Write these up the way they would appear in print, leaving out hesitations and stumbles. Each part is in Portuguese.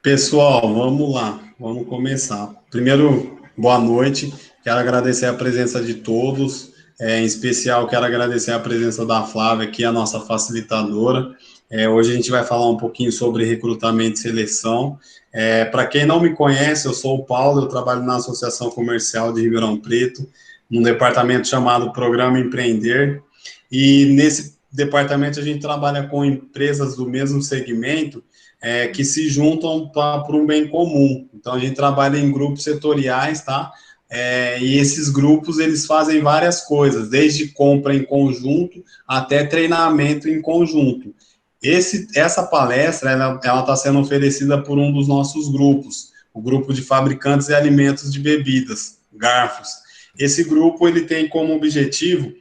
Pessoal, vamos lá, vamos começar. Primeiro, boa noite. Quero agradecer a presença de todos. Em especial, quero agradecer a presença da Flávia, aqui, a nossa facilitadora. Hoje a gente vai falar um pouquinho sobre recrutamento e seleção. Para quem não me conhece, eu sou o Paulo, eu trabalho na Associação Comercial de Ribeirão Preto, num departamento chamado Programa Empreender. E nesse departamento a gente trabalha com empresas do mesmo segmento, que se juntam para um bem comum. Então, a gente trabalha em grupos setoriais, tá? E esses grupos, eles fazem várias coisas, desde compra em conjunto até treinamento em conjunto. Essa palestra, ela está sendo oferecida por um dos nossos grupos, o grupo de fabricantes de alimentos de bebidas, Garfos. Esse grupo, ele tem como objetivo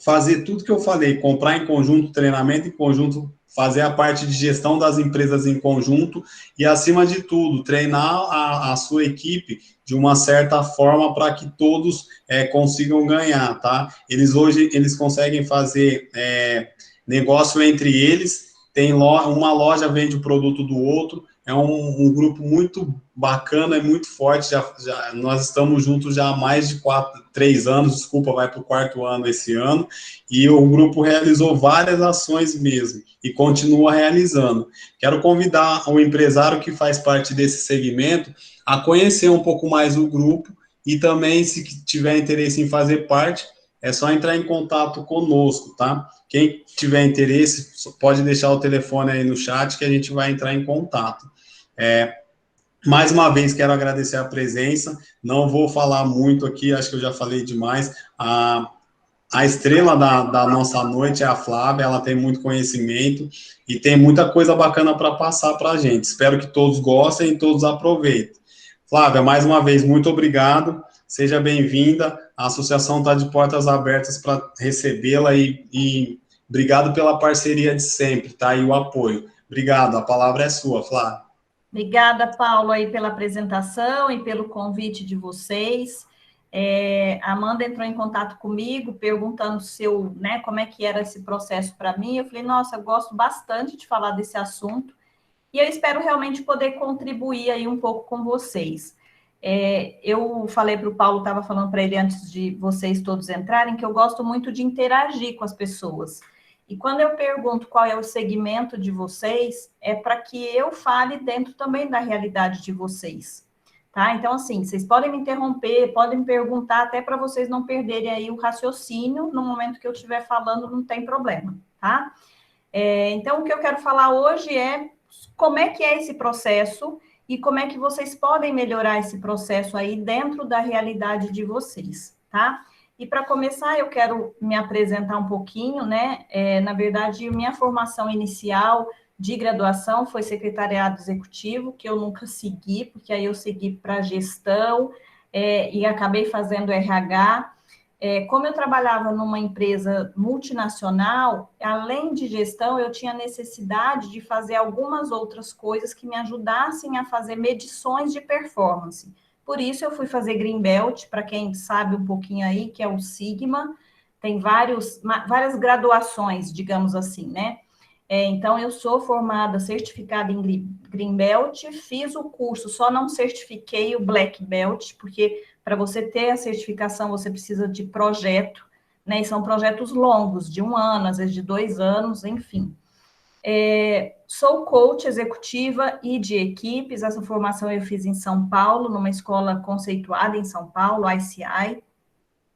fazer tudo que eu falei, comprar em conjunto, treinamento em conjunto, fazer a parte de gestão das empresas em conjunto e, acima de tudo, treinar a sua equipe de uma certa forma para que todos consigam ganhar, tá? Hoje eles conseguem fazer negócio entre eles, uma loja vende o produto do outro, é um grupo muito bacana, é muito forte, nós estamos juntos já há mais de 3 anos, desculpa, vai para o 4º ano esse ano, e o grupo realizou várias ações mesmo, e continua realizando. Quero convidar o empresário que faz parte desse segmento a conhecer um pouco mais o grupo, e também, se tiver interesse em fazer parte, é só entrar em contato conosco, tá? Quem tiver interesse, pode deixar o telefone aí no chat que a gente vai entrar em contato. Mais uma vez, quero agradecer a presença. Não vou falar muito aqui, acho que eu já falei demais. A estrela da nossa noite é a Flávia, ela tem muito conhecimento e tem muita coisa bacana para passar para a gente. Espero que todos gostem e todos aproveitem. Flávia, mais uma vez, muito obrigado. Seja bem-vinda. A associação está de portas abertas para recebê-la e obrigado pela parceria de sempre, tá? E o apoio. Obrigado. A palavra é sua, Flávia. Obrigada, Paulo, aí pela apresentação e pelo convite de vocês. A Amanda entrou em contato comigo, perguntando como é que era esse processo para mim. Eu falei, nossa, eu gosto bastante de falar desse assunto e eu espero realmente poder contribuir aí um pouco com vocês. Eu falei para o Paulo, estava falando para ele antes de vocês todos entrarem, que eu gosto muito de interagir com as pessoas. E quando eu pergunto qual é o segmento de vocês, é para que eu fale dentro também da realidade de vocês, tá? Então, assim, vocês podem me interromper, podem me perguntar, até para vocês não perderem aí o raciocínio, no momento que eu estiver falando, não tem problema, tá? Então, o que eu quero falar hoje é como é que é esse processo e como é que vocês podem melhorar esse processo aí dentro da realidade de vocês, tá? E para começar, eu quero me apresentar um pouquinho, né? Na verdade, minha formação inicial de graduação foi secretariado executivo, que eu nunca segui, porque aí eu segui para gestão e acabei fazendo RH. Como eu trabalhava numa empresa multinacional, além de gestão, eu tinha necessidade de fazer algumas outras coisas que me ajudassem a fazer medições de performance. Por isso, eu fui fazer Green Belt, para quem sabe um pouquinho aí, que é o Sigma, tem várias graduações, digamos assim, né? Então, eu sou formada, certificada em Green Belt, fiz o curso, só não certifiquei o Black Belt, porque para você ter a certificação, você precisa de projeto, né? E são projetos longos, de 1 ano, às vezes de 2 anos, enfim. Sou coach executiva e de equipes, essa formação eu fiz em São Paulo, numa escola conceituada em São Paulo, ICI.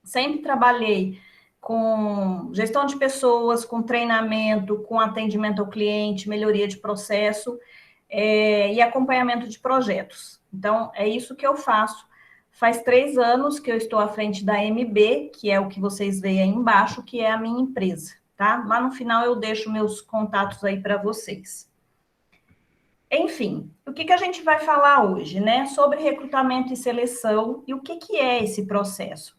Sempre trabalhei com gestão de pessoas, com treinamento, com atendimento ao cliente, melhoria de processo e acompanhamento de projetos. Então, é isso que eu faço. Faz 3 anos que eu estou à frente da MB, que é o que vocês veem aí embaixo, que é a minha empresa, tá? Lá no final eu deixo meus contatos aí para vocês. Enfim, o que a gente vai falar hoje, né? Sobre recrutamento e seleção e o que é esse processo.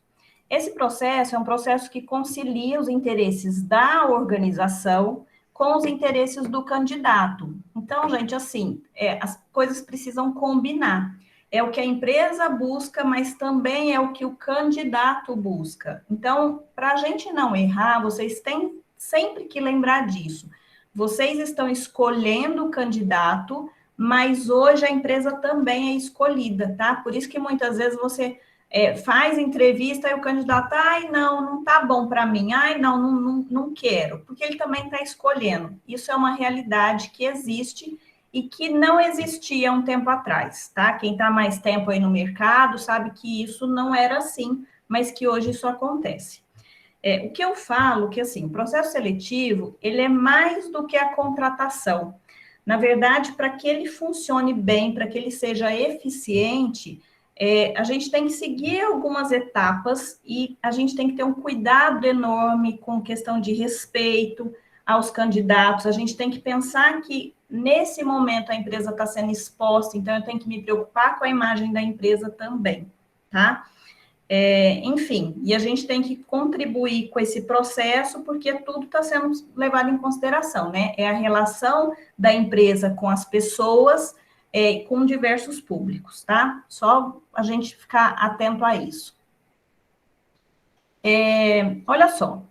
Esse processo é um processo que concilia os interesses da organização com os interesses do candidato. Então, gente, assim, as coisas precisam combinar. É o que a empresa busca, mas também é o que o candidato busca. Então, para a gente não errar, vocês têm sempre que lembrar disso. Vocês estão escolhendo o candidato, mas hoje a empresa também é escolhida, tá? Por isso que muitas vezes você faz entrevista e o candidato, ai, não tá bom para mim, ai, não quero, porque ele também está escolhendo. Isso é uma realidade que existe e que não existia um tempo atrás, tá? Quem está mais tempo aí no mercado sabe que isso não era assim, mas que hoje isso acontece. O que eu falo que, assim, o processo seletivo, ele é mais do que a contratação. Na verdade, para que ele funcione bem, para que ele seja eficiente, a gente tem que seguir algumas etapas e a gente tem que ter um cuidado enorme com questão de respeito aos candidatos. A gente tem que pensar que, nesse momento, a empresa está sendo exposta, então eu tenho que me preocupar com a imagem da empresa também, tá? Enfim, e a gente tem que contribuir com esse processo, porque tudo está sendo levado em consideração, né? É a relação da empresa com as pessoas, com diversos públicos, tá? Só a gente ficar atento a isso. Olha só,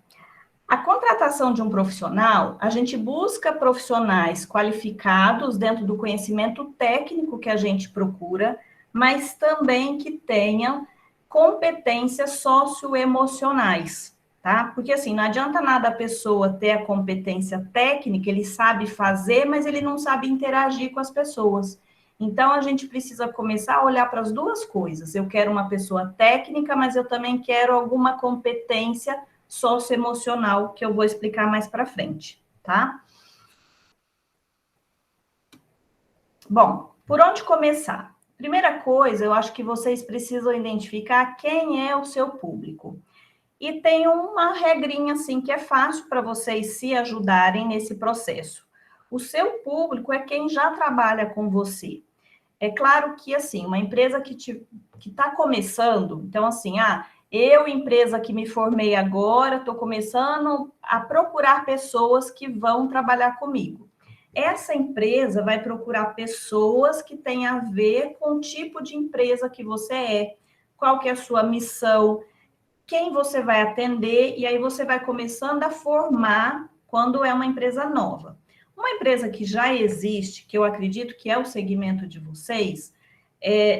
a contratação de um profissional, a gente busca profissionais qualificados dentro do conhecimento técnico que a gente procura, mas também que tenham competências socioemocionais, tá? Porque assim, não adianta nada a pessoa ter a competência técnica, ele sabe fazer, mas ele não sabe interagir com as pessoas. Então, a gente precisa começar a olhar para as duas coisas. Eu quero uma pessoa técnica, mas eu também quero alguma competência socioemocional, que eu vou explicar mais para frente, tá? Bom, por onde começar? Primeira coisa, eu acho que vocês precisam identificar quem é o seu público. E tem uma regrinha, assim, que é fácil para vocês se ajudarem nesse processo. O seu público é quem já trabalha com você. É claro que, assim, uma empresa que está começando, então, assim, eu, empresa que me formei agora, estou começando a procurar pessoas que vão trabalhar comigo. Essa empresa vai procurar pessoas que têm a ver com o tipo de empresa que você é, qual que é a sua missão, quem você vai atender, e aí você vai começando a formar quando é uma empresa nova. Uma empresa que já existe, que eu acredito que é o segmento de vocês,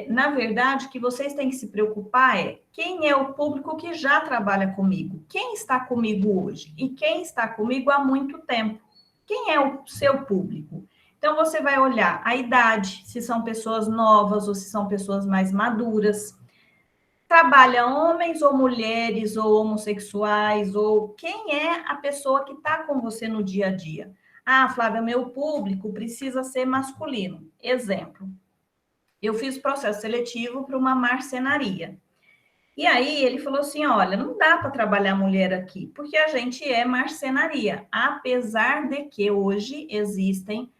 na verdade, o que vocês têm que se preocupar é quem é o público que já trabalha comigo, quem está comigo hoje e quem está comigo há muito tempo. Quem é o seu público? Então, você vai olhar a idade, se são pessoas novas ou se são pessoas mais maduras. Trabalha homens ou mulheres ou homossexuais, ou quem é a pessoa que está com você no dia a dia? Flávia, meu público precisa ser masculino. Exemplo, eu fiz processo seletivo para uma marcenaria. E aí ele falou assim, olha, não dá para trabalhar mulher aqui, porque a gente é marcenaria, apesar de que hoje existem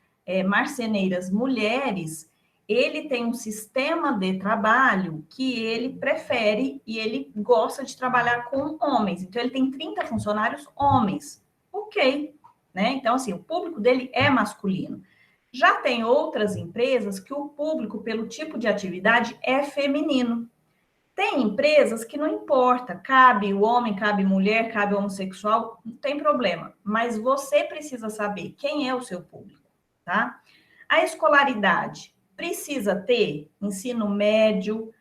marceneiras mulheres, ele tem um sistema de trabalho que ele prefere e ele gosta de trabalhar com homens. Então, ele tem 30 funcionários homens. Ok, né? Então, assim, o público dele é masculino. Já tem outras empresas que o público, pelo tipo de atividade, é feminino. Tem empresas que não importa, cabe o homem, cabe mulher, cabe homossexual, não tem problema. Mas você precisa saber quem é o seu público, tá? A escolaridade precisa ter ensino médio,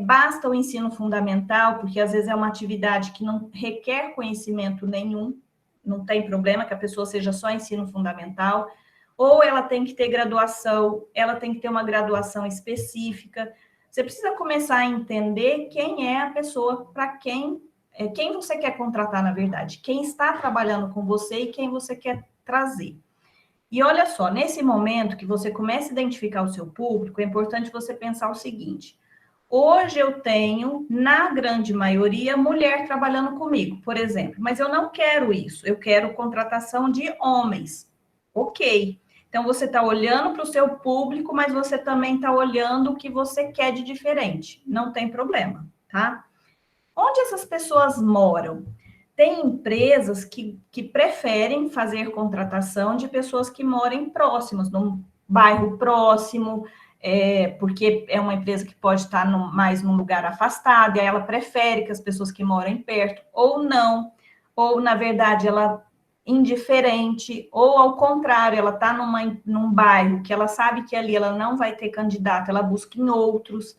basta o ensino fundamental, porque às vezes é uma atividade que não requer conhecimento nenhum, não tem problema que a pessoa seja só ensino fundamental, ou ela tem que ter graduação, ela tem que ter uma graduação específica. Você precisa começar a entender quem é a pessoa para quem você quer contratar, na verdade, quem está trabalhando com você e quem você quer trazer. E olha só, nesse momento que você começa a identificar o seu público, é importante você pensar o seguinte: hoje eu tenho, na grande maioria, mulher trabalhando comigo, por exemplo, mas eu não quero isso, eu quero contratação de homens. Ok. Então, você está olhando para o seu público, mas você também está olhando o que você quer de diferente. Não tem problema, tá? Onde essas pessoas moram? Tem empresas que preferem fazer contratação de pessoas que morem próximas, num bairro próximo, porque é uma empresa que pode estar mais num lugar afastado, e aí ela prefere que as pessoas que morem perto, ou não, ou, na verdade, ela indiferente, ou ao contrário, ela está num bairro que ela sabe que ali ela não vai ter candidato, ela busca em outros.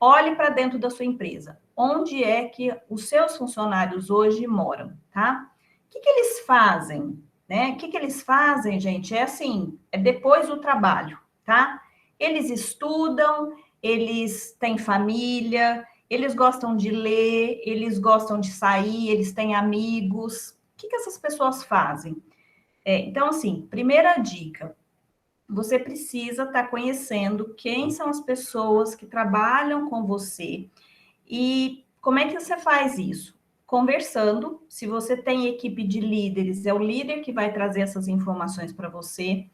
Olhe para dentro da sua empresa. Onde é que os seus funcionários hoje moram, tá? O que eles fazem? Né? O que eles fazem, gente? É assim, é depois do trabalho, tá? Eles estudam, eles têm família, eles gostam de ler, eles gostam de sair, eles têm amigos. O que essas pessoas fazem? Então, assim, primeira dica, você precisa estar conhecendo quem são as pessoas que trabalham com você. E como é que você faz isso? Conversando. Se você tem equipe de líderes, é o líder que vai trazer essas informações para você.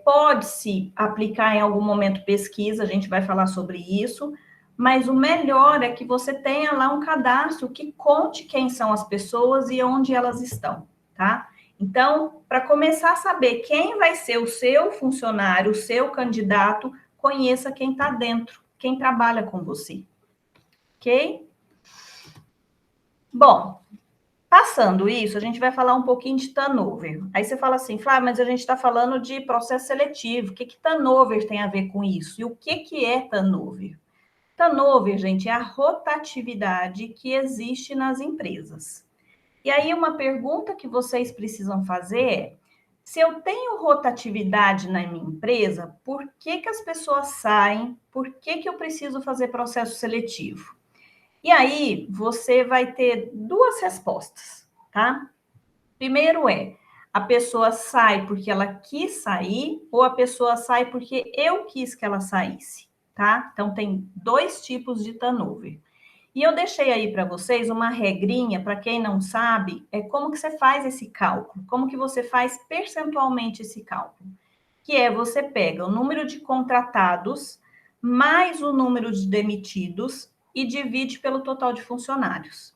Pode-se aplicar em algum momento pesquisa, a gente vai falar sobre isso, mas o melhor é que você tenha lá um cadastro que conte quem são as pessoas e onde elas estão, tá? Então, para começar a saber quem vai ser o seu funcionário, o seu candidato, conheça quem está dentro, quem trabalha com você, ok? Bom, passando isso, a gente vai falar um pouquinho de turnover. Aí você fala assim, Flávia, mas a gente está falando de processo seletivo. O que turnover tem a ver com isso? E o que é turnover? Turnover, gente, é a rotatividade que existe nas empresas. E aí uma pergunta que vocês precisam fazer é, se eu tenho rotatividade na minha empresa, por que as pessoas saem? Por que eu preciso fazer processo seletivo? E aí você vai ter duas respostas, tá? Primeiro a pessoa sai porque ela quis sair ou a pessoa sai porque eu quis que ela saísse, tá? Então, tem dois tipos de turnover. E eu deixei aí para vocês uma regrinha, para quem não sabe, como que você faz esse cálculo, como que você faz percentualmente esse cálculo, que é você pega o número de contratados mais o número de demitidos e divide pelo total de funcionários.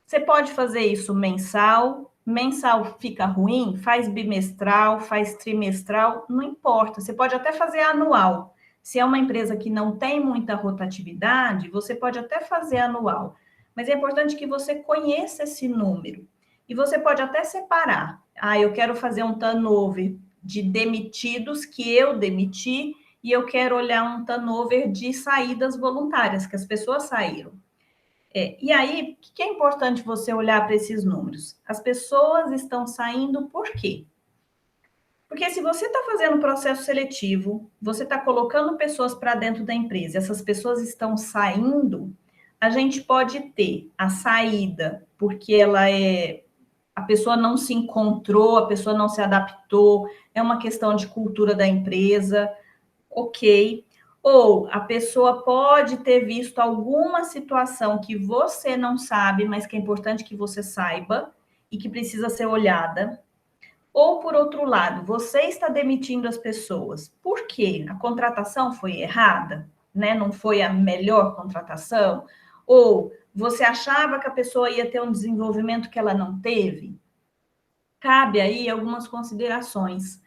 Você pode fazer isso mensal fica ruim, faz bimestral, faz trimestral, não importa. Você pode até fazer anual. Se é uma empresa que não tem muita rotatividade, você pode até fazer anual. Mas é importante que você conheça esse número. E você pode até separar. Eu quero fazer um turnover de demitidos que eu demiti e eu quero olhar um turnover de saídas voluntárias, que as pessoas saíram. E aí, o que é importante você olhar para esses números? As pessoas estão saindo por quê? Porque se você está fazendo processo seletivo, você está colocando pessoas para dentro da empresa, essas pessoas estão saindo, a gente pode ter a saída porque a pessoa não se encontrou, a pessoa não se adaptou, é uma questão de cultura da empresa, ok. Ou a pessoa pode ter visto alguma situação que você não sabe, mas que é importante que você saiba e que precisa ser olhada. Ou, por outro lado, você está demitindo as pessoas. Por quê? A contratação foi errada, né? Não foi a melhor contratação? Ou você achava que a pessoa ia ter um desenvolvimento que ela não teve? Cabe aí algumas considerações.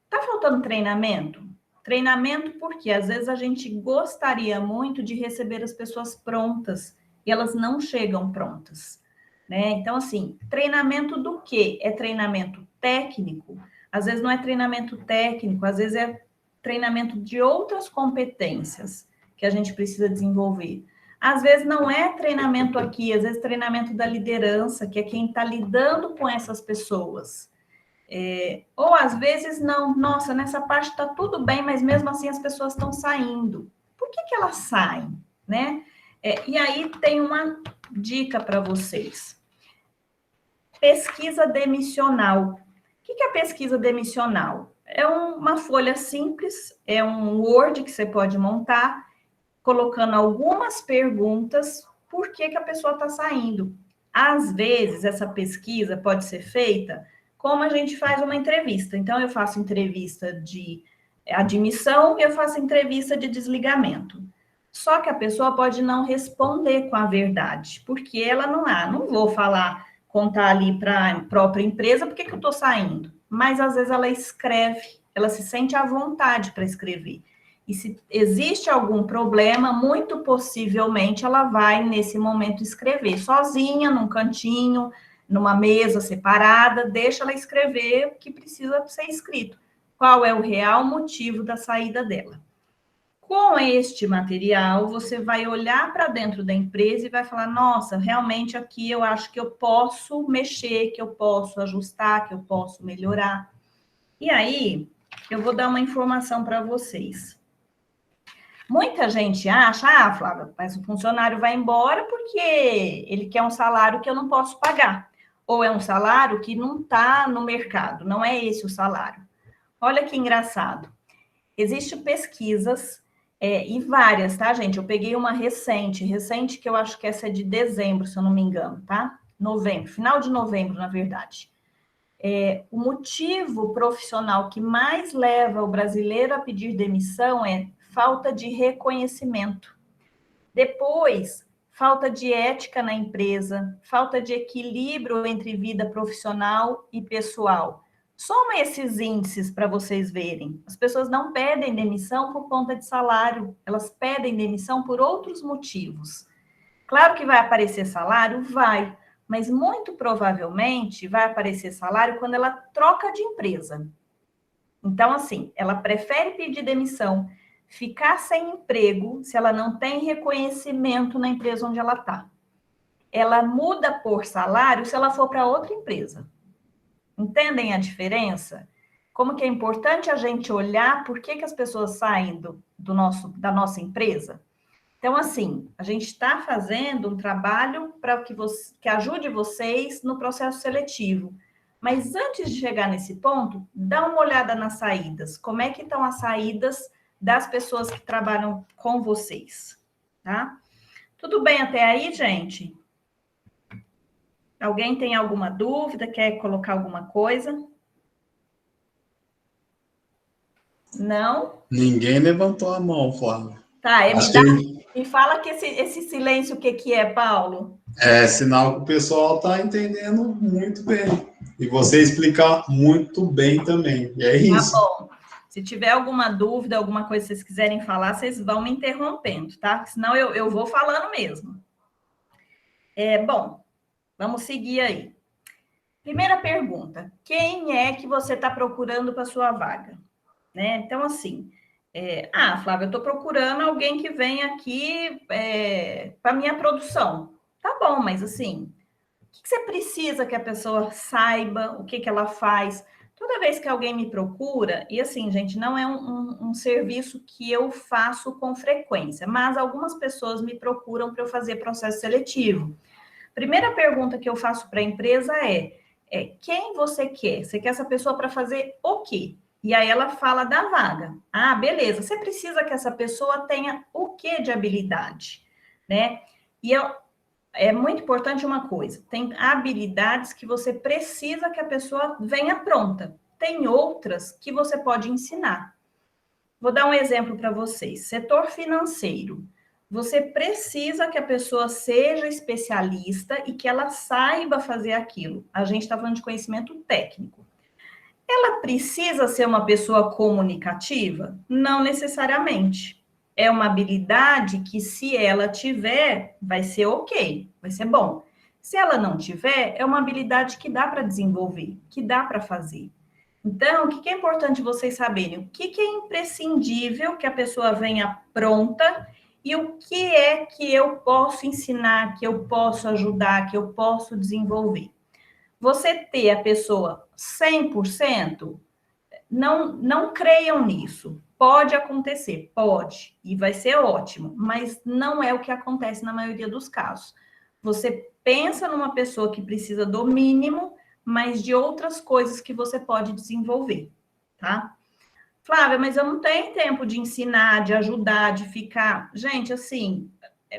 Tá faltando treinamento? Treinamento porque às vezes a gente gostaria muito de receber as pessoas prontas e elas não chegam prontas, né? Então, assim, treinamento do quê? É treinamento técnico? Às vezes não é treinamento técnico, às vezes é treinamento de outras competências que a gente precisa desenvolver. Às vezes não é treinamento aqui, às vezes treinamento da liderança, que é quem está lidando com essas pessoas. Ou às vezes não, nossa, nessa parte está tudo bem, mas mesmo assim as pessoas estão saindo. Por que elas saem, né? E aí tem uma dica para vocês. Pesquisa demissional. O que é pesquisa demissional? É uma folha simples, é um Word que você pode montar, colocando algumas perguntas, por que a pessoa está saindo. Às vezes, essa pesquisa pode ser feita como a gente faz uma entrevista. Então, eu faço entrevista de admissão e eu faço entrevista de desligamento. Só que a pessoa pode não responder com a verdade, porque ela não vou contar ali para a própria empresa, por que eu estou saindo? Mas, às vezes, ela escreve, ela se sente à vontade para escrever. E se existe algum problema, muito possivelmente ela vai, nesse momento, escrever sozinha, num cantinho, numa mesa separada, deixa ela escrever o que precisa ser escrito. Qual é o real motivo da saída dela? Com este material, você vai olhar para dentro da empresa e vai falar: nossa, realmente aqui eu acho que eu posso mexer, que eu posso ajustar, que eu posso melhorar. E aí, eu vou dar uma informação para vocês. Muita gente acha, Flávia, mas o funcionário vai embora porque ele quer um salário que eu não posso pagar. Ou é um salário que não está no mercado, não é esse o salário. Olha que engraçado. Existem pesquisas, e várias, tá, gente? Eu peguei uma recente que eu acho que essa é de dezembro, se eu não me engano, tá? Novembro, final de novembro, na verdade. O motivo profissional que mais leva o brasileiro a pedir demissão é falta de reconhecimento. Depois, falta de ética na empresa, falta de equilíbrio entre vida profissional e pessoal. Soma esses índices para vocês verem. As pessoas não pedem demissão por conta de salário, elas pedem demissão por outros motivos. Claro que vai aparecer salário? Vai, mas muito provavelmente vai aparecer salário quando ela troca de empresa. Então, assim, ela prefere pedir demissão, ficar sem emprego, se ela não tem reconhecimento na empresa onde ela está. Ela muda por salário se ela for para outra empresa. Entendem a diferença? Como que é importante a gente olhar por que as pessoas saem da nossa empresa? Então, assim, a gente está fazendo um trabalho para que ajude vocês no processo seletivo. Mas antes de chegar nesse ponto, dá uma olhada nas saídas. Como é que estão as saídas das pessoas que trabalham com vocês, tá? Tudo bem até aí, gente? Alguém tem alguma dúvida? Quer colocar alguma coisa? Não? Ninguém levantou a mão, Flávio. Tá, Acho que me fala que esse silêncio, o que é, Paulo? é sinal que o pessoal está entendendo muito bem. E você explica muito bem também. E é Tá isso. bom. Se tiver alguma dúvida, alguma coisa que vocês quiserem falar, vocês vão me interrompendo, tá? Senão eu vou falando mesmo. Bom, vamos seguir aí. Primeira pergunta: quem é que você está procurando para sua vaga? Né? Então, assim, Flávia, eu estou procurando alguém que venha aqui para minha produção. Tá bom, mas assim, o que você precisa que a pessoa saiba, o que ela faz? Toda vez que alguém me procura, e assim, gente, não é um serviço que eu faço com frequência, mas algumas pessoas me procuram para eu fazer processo seletivo. Primeira pergunta que eu faço para a empresa quem você quer? Você quer essa pessoa para fazer o quê? E aí ela fala da vaga. Ah, beleza. Você precisa que essa pessoa tenha o quê de habilidade, né? É muito importante uma coisa: tem habilidades que você precisa que a pessoa venha pronta. Tem outras que você pode ensinar. Vou dar um exemplo para vocês. Setor financeiro. Você precisa que a pessoa seja especialista e que ela saiba fazer aquilo. A gente está falando de conhecimento técnico. Ela precisa ser uma pessoa comunicativa? Não necessariamente. É uma habilidade que, se ela tiver, vai ser ok, vai ser bom. Se ela não tiver, é uma habilidade que dá para desenvolver, que dá para fazer. Então, o que é importante vocês saberem? O que é imprescindível que a pessoa venha pronta e o que é que eu posso ensinar, que eu posso ajudar, que eu posso desenvolver. Você ter a pessoa 100%, não creiam nisso. Pode acontecer, pode, e vai ser ótimo, mas não é o que acontece na maioria dos casos. Você pensa numa pessoa que precisa do mínimo, mas de outras coisas que você pode desenvolver, tá? Flávia, mas eu não tenho tempo de ensinar, de ajudar, de ficar. Gente, assim,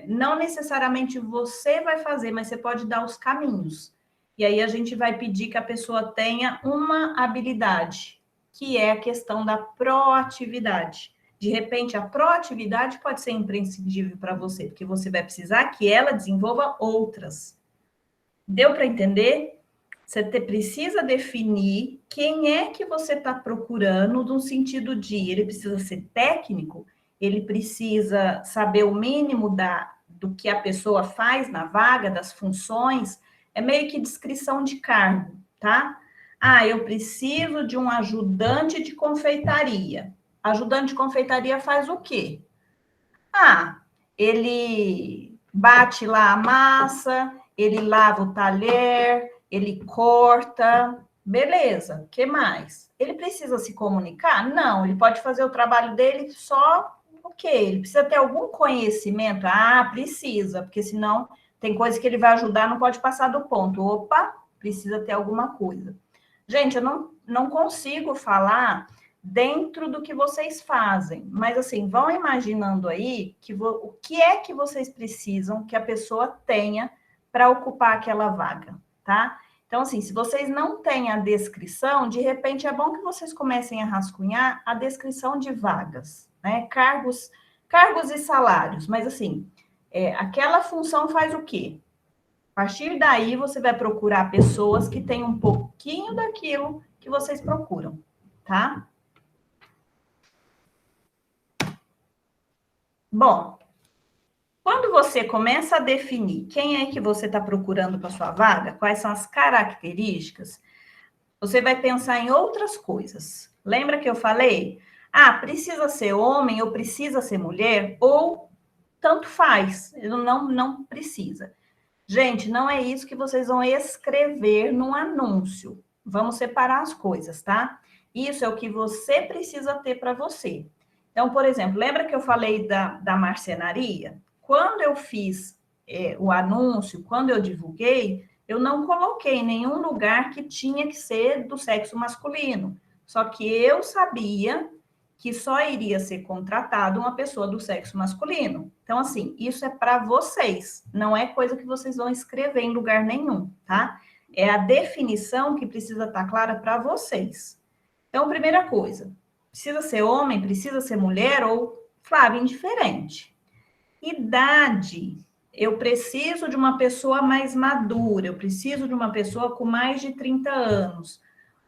não necessariamente você vai fazer, mas você pode dar os caminhos. E aí a gente vai pedir que a pessoa tenha uma habilidade, que é a questão da proatividade. De repente, a proatividade pode ser imprescindível para você, porque você vai precisar que ela desenvolva outras. Deu para entender? Você precisa definir quem é que você está procurando, no sentido de ele precisa ser técnico, ele precisa saber o mínimo do que a pessoa faz na vaga, das funções, é meio que descrição de cargo, tá? Ah, eu preciso de um ajudante de confeitaria. Ajudante de confeitaria faz o quê? Ah, ele bate lá a massa, ele lava o talher, ele corta, beleza. O que mais? Ele precisa se comunicar? Não, ele pode fazer o trabalho dele só, ok. Ele precisa ter algum conhecimento? Ah, precisa, porque senão tem coisa que ele vai ajudar, não pode passar do ponto. Opa, precisa ter alguma coisa. Gente, eu não consigo falar dentro do que vocês fazem, mas assim, vão imaginando aí o que é que vocês precisam que a pessoa tenha para ocupar aquela vaga, tá? Então, assim, se vocês não têm a descrição, de repente é bom que vocês comecem a rascunhar a descrição de vagas, né? Cargos e salários, mas assim, aquela função faz o quê? A partir daí, você vai procurar pessoas que têm um pouquinho daquilo que vocês procuram, tá? Bom, quando você começa a definir quem é que você está procurando para sua vaga, quais são as características, você vai pensar em outras coisas. Lembra que eu falei? Ah, precisa ser homem ou precisa ser mulher? Ou tanto faz, não precisa. Gente, não é isso que vocês vão escrever num anúncio. Vamos separar as coisas, tá? Isso é o que você precisa ter para você. Então, por exemplo, lembra que eu falei da marcenaria? Quando eu fiz o anúncio, quando eu divulguei, eu não coloquei em nenhum lugar que tinha que ser do sexo masculino. Só que eu sabia que só iria ser contratado uma pessoa do sexo masculino. Então, assim, isso é para vocês, não é coisa que vocês vão escrever em lugar nenhum, tá? É a definição que precisa estar clara para vocês. Então, primeira coisa, precisa ser homem, precisa ser mulher ou, Flávia, indiferente. Idade, eu preciso de uma pessoa mais madura, eu preciso de uma pessoa com mais de 30 anos.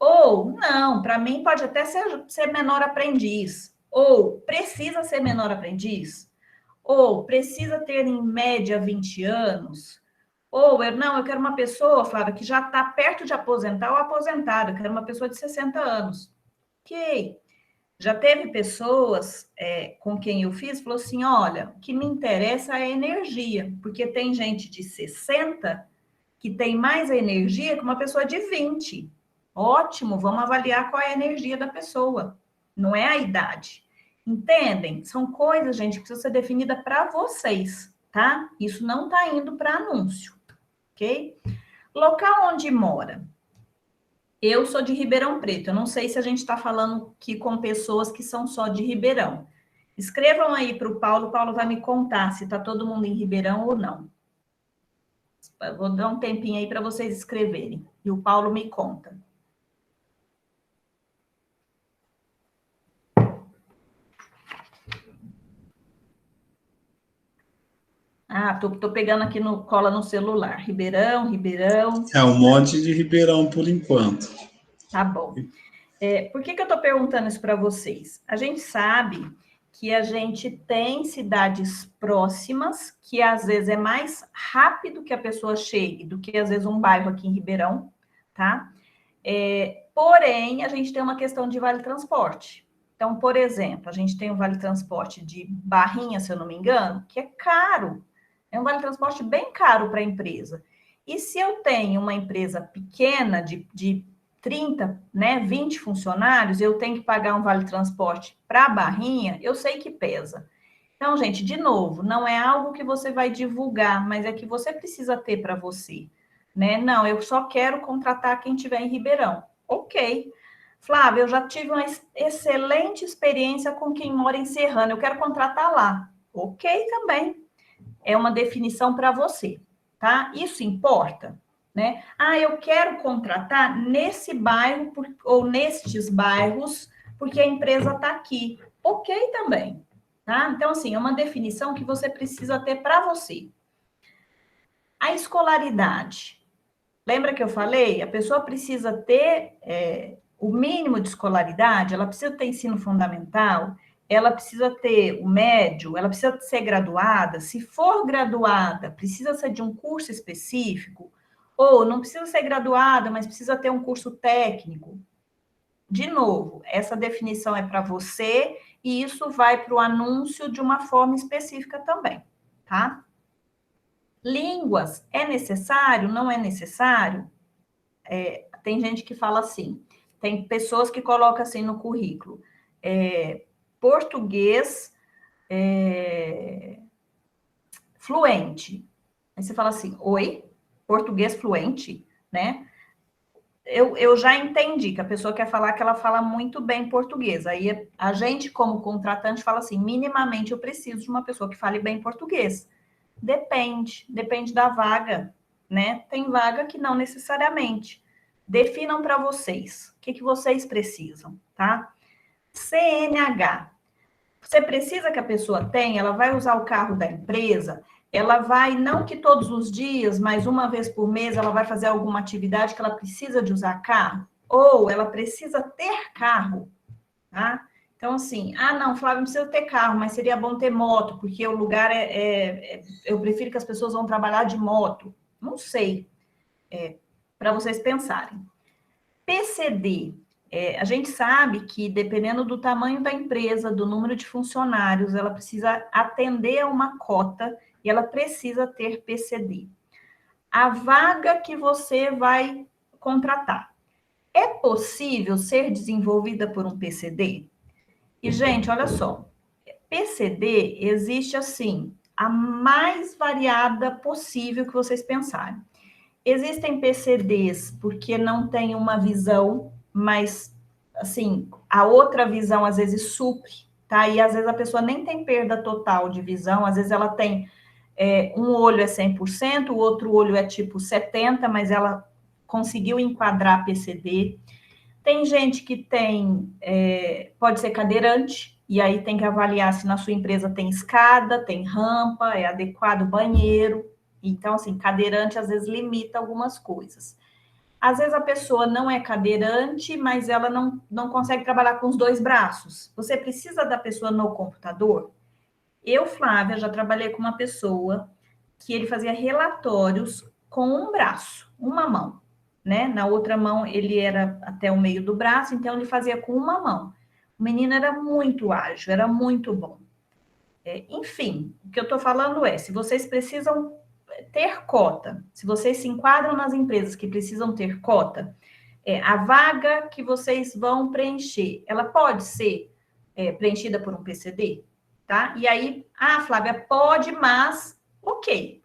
Ou, não, para mim pode até ser menor aprendiz. Ou, precisa ser menor aprendiz. Ou, precisa ter em média 20 anos. Ou, eu quero uma pessoa, Flávia, que já está perto de aposentar ou aposentada, eu quero uma pessoa de 60 anos. Ok. Já teve pessoas com quem eu fiz, falou assim, olha, o que me interessa é a energia, porque tem gente de 60 que tem mais energia que uma pessoa de 20. Ótimo, vamos avaliar qual é a energia da pessoa, não é a idade. Entendem? São coisas, gente, que precisam ser definidas para vocês, tá? Isso não está indo para anúncio, ok? Local onde mora. Eu sou de Ribeirão Preto. Eu não sei se a gente está falando aqui com pessoas que são só de Ribeirão. Escrevam aí para o Paulo vai me contar se está todo mundo em Ribeirão ou não. Eu vou dar um tempinho aí para vocês escreverem. E o Paulo me conta. Ah, tô pegando aqui cola no celular. Ribeirão. É um monte de Ribeirão por enquanto. Tá bom. Por que eu estou perguntando isso para vocês? A gente sabe que a gente tem cidades próximas, que às vezes é mais rápido que a pessoa chegue do que às vezes um bairro aqui em Ribeirão, tá? Porém, a gente tem uma questão de vale transporte. Então, por exemplo, a gente tem um vale transporte de Barrinha, se eu não me engano, que é caro. É um vale transporte bem caro para a empresa. E se eu tenho uma empresa pequena de 30, né, 20 funcionários, eu tenho que pagar um vale transporte para a Barrinha, eu sei que pesa. Então, gente, de novo, não é algo que você vai divulgar, mas é que você precisa ter para você, né? Não, eu só quero contratar quem tiver em Ribeirão. Ok. Flávia, eu já tive uma excelente experiência com quem mora em Serrana, eu quero contratar lá. Ok também. É uma definição para você, tá? Isso importa? Né? Ah, eu quero contratar nesse bairro ou nestes bairros, porque a empresa está aqui. Ok também, tá? Então, assim, é uma definição que você precisa ter para você. A escolaridade. Lembra que eu falei? A pessoa precisa ter o mínimo de escolaridade, ela precisa ter ensino fundamental, ela precisa ter o médio, ela precisa ser graduada. Se for graduada, precisa ser de um curso específico, Ou não precisa ser graduada, mas precisa ter um curso técnico. De novo, essa definição é para você e isso vai para o anúncio de uma forma específica também, tá? Línguas, é necessário? Não é necessário? Tem gente que fala assim, tem pessoas que colocam assim no currículo, português fluente. Aí você fala assim, oi? Português fluente, né? Eu já entendi que a pessoa quer falar que ela fala muito bem português. Aí a gente, como contratante, fala assim: minimamente eu preciso de uma pessoa que fale bem português. Depende da vaga, né? Tem vaga que não necessariamente. Definam para vocês o que vocês precisam, tá? CNH. Você precisa que a pessoa tenha, ela vai usar o carro da empresa, ela vai, não que todos os dias, mas uma vez por mês, ela vai fazer alguma atividade que ela precisa de usar carro, ou ela precisa ter carro, tá? Então, assim, não, Flávio, não precisa ter carro, mas seria bom ter moto, porque o lugar eu prefiro que as pessoas vão trabalhar de moto. Não sei, para vocês pensarem. PCD, a gente sabe que, dependendo do tamanho da empresa, do número de funcionários, ela precisa atender a uma cota e ela precisa ter PCD. A vaga que você vai contratar é possível ser desenvolvida por um PCD? E, gente, olha só, PCD existe assim, a mais variada possível que vocês pensarem. Existem PCDs porque não tem uma visão, mas, assim, a outra visão às vezes supre, tá? E às vezes a pessoa nem tem perda total de visão, às vezes ela tem um olho é 100%, o outro olho é tipo 70%, mas ela conseguiu enquadrar PCD. Tem gente que tem, pode ser cadeirante, e aí tem que avaliar se na sua empresa tem escada, tem rampa, é adequado o banheiro. Então, assim, cadeirante às vezes limita algumas coisas. Às vezes a pessoa não é cadeirante, mas ela não consegue trabalhar com os dois braços. Você precisa da pessoa no computador? Eu, Flávia, já trabalhei com uma pessoa que ele fazia relatórios com um braço, uma mão, né? Na outra mão ele era até o meio do braço, então ele fazia com uma mão. O menino era muito ágil, era muito bom. Enfim, o que eu estou falando é, se vocês precisam ter cota, se vocês se enquadram nas empresas que precisam ter cota, a vaga que vocês vão preencher, ela pode ser preenchida por um PCD, tá? E aí, Flávia, pode, mas ok.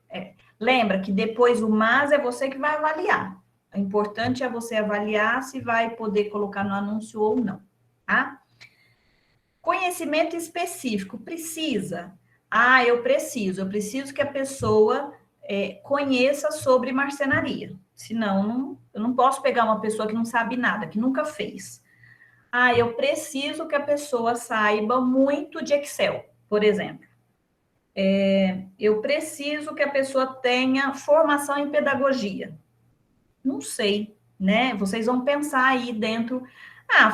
Lembra que depois o mas é você que vai avaliar. O importante é você avaliar se vai poder colocar no anúncio ou não, tá? Conhecimento específico, precisa? Eu preciso que a pessoa conheça sobre marcenaria, senão eu não posso pegar uma pessoa que não sabe nada, que nunca fez. Eu preciso que a pessoa saiba muito de Excel, por exemplo. Eu preciso que a pessoa tenha formação em pedagogia. Não sei, né? Vocês vão pensar aí dentro.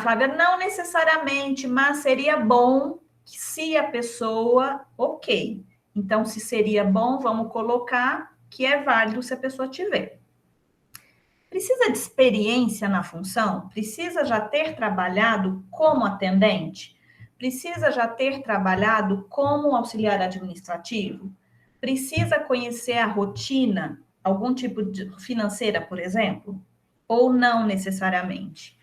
Flávia, não necessariamente, mas seria bom que se a pessoa, ok. Então, se seria bom, vamos colocar que é válido se a pessoa tiver. Precisa de experiência na função? Precisa já ter trabalhado como atendente? Precisa já ter trabalhado como auxiliar administrativo? Precisa conhecer a rotina, algum tipo de financeira, por exemplo? Ou não necessariamente?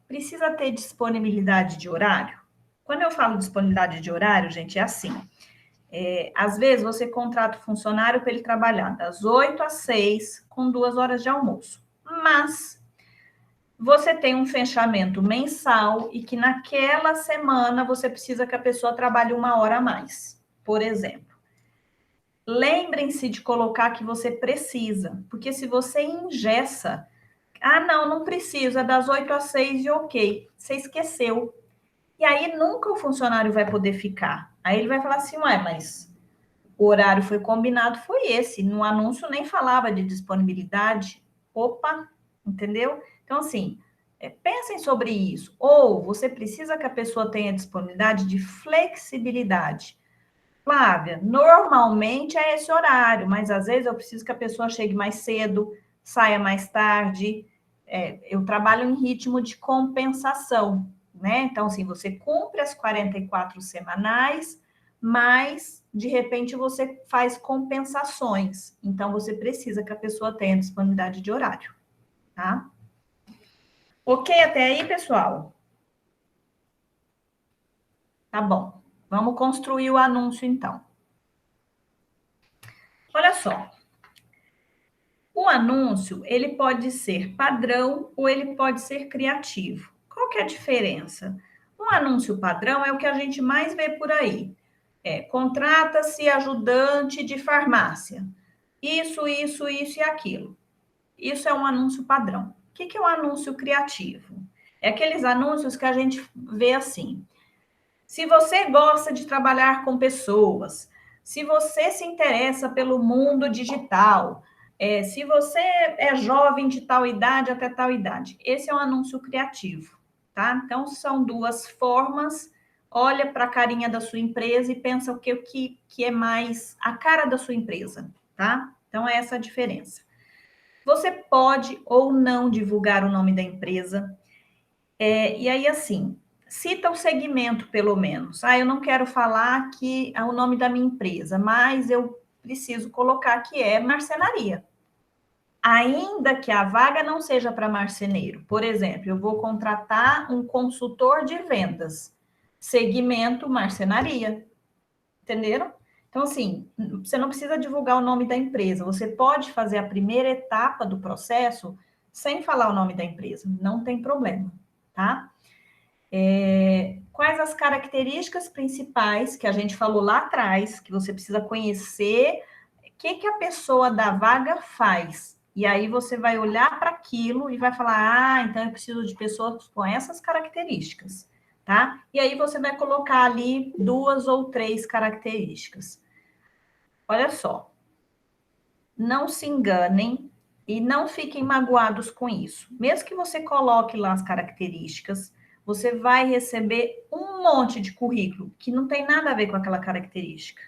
Precisa ter disponibilidade de horário? Quando eu falo disponibilidade de horário, gente, é assim. Às vezes você contrata o funcionário para ele trabalhar das 8 às 6, com 2 horas de almoço. Mas você tem um fechamento mensal e que naquela semana você precisa que a pessoa trabalhe 1 hora a mais, por exemplo. Lembrem-se de colocar que você precisa, porque se você engessa, não preciso, é das 8 às 6 e ok, você esqueceu. E aí nunca o funcionário vai poder ficar. Aí ele vai falar assim, mas o horário foi combinado, foi esse. No anúncio nem falava de disponibilidade. Opa, entendeu? Então, assim, pensem sobre isso. Ou você precisa que a pessoa tenha disponibilidade de flexibilidade. Flávia, normalmente é esse horário, mas às vezes eu preciso que a pessoa chegue mais cedo, saia mais tarde. Eu trabalho em ritmo de compensação, né? Então, assim, você cumpre as 44 semanais, mas, de repente, você faz compensações. Então, você precisa que a pessoa tenha disponibilidade de horário, tá? Ok até aí, pessoal? Tá bom. Vamos construir o anúncio, então. Olha só. O anúncio, ele pode ser padrão ou ele pode ser criativo. Qual que é a diferença? Um anúncio padrão é o que a gente mais vê por aí. Contrata-se ajudante de farmácia. Isso e aquilo. Isso é um anúncio padrão. O que é um anúncio criativo? É aqueles anúncios que a gente vê assim. Se você gosta de trabalhar com pessoas, se você se interessa pelo mundo digital, se você é jovem de tal idade até tal idade, esse é um anúncio criativo, tá? Então, são duas formas. Olha para a carinha da sua empresa e pensa o que é mais a cara da sua empresa, tá? Então, é essa a diferença. Você pode ou não divulgar o nome da empresa. E aí, assim, cita o segmento, pelo menos. Eu não quero falar que é o nome da minha empresa, mas eu preciso colocar que é marcenaria. Ainda que a vaga não seja para marceneiro. Por exemplo, eu vou contratar um consultor de vendas. Segmento marcenaria. Entenderam? Então, assim, você não precisa divulgar o nome da empresa. Você pode fazer a primeira etapa do processo sem falar o nome da empresa. Não tem problema, tá? Quais as características principais que a gente falou lá atrás, que você precisa conhecer, o que a pessoa da vaga faz? E aí você vai olhar para aquilo e vai falar, então eu preciso de pessoas com essas características, tá? E aí você vai colocar ali 2 ou 3 características. Olha só, não se enganem e não fiquem magoados com isso. Mesmo que você coloque lá as características, você vai receber um monte de currículo que não tem nada a ver com aquela característica,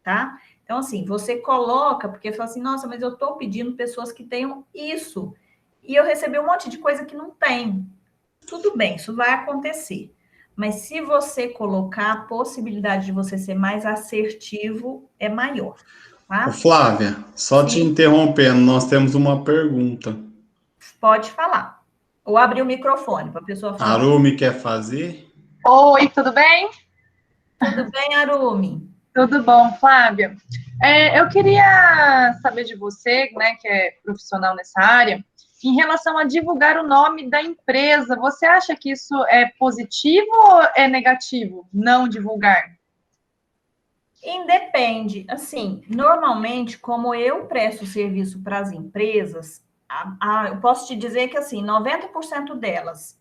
tá? Então, assim, você coloca, porque fala assim, nossa, mas eu estou pedindo pessoas que tenham isso. E eu recebi um monte de coisa que não tem. Tudo bem, isso vai acontecer. Mas se você colocar, a possibilidade de você ser mais assertivo é maior, Ô, tá? Flávia, só te Sim, interrompendo, nós temos uma pergunta. pode falar. Ou abrir o microfone para a pessoa A falar. Arumi quer fazer? Oi, tudo bem? Tudo bem, Arumi? Tudo bom, Flávia? Eu queria saber de você, né, que é profissional nessa área, em relação a divulgar o nome da empresa. Você acha que isso é positivo ou é negativo, não divulgar? Independe. Assim, normalmente, como eu presto serviço para as empresas, eu posso te dizer que, assim, 90% delas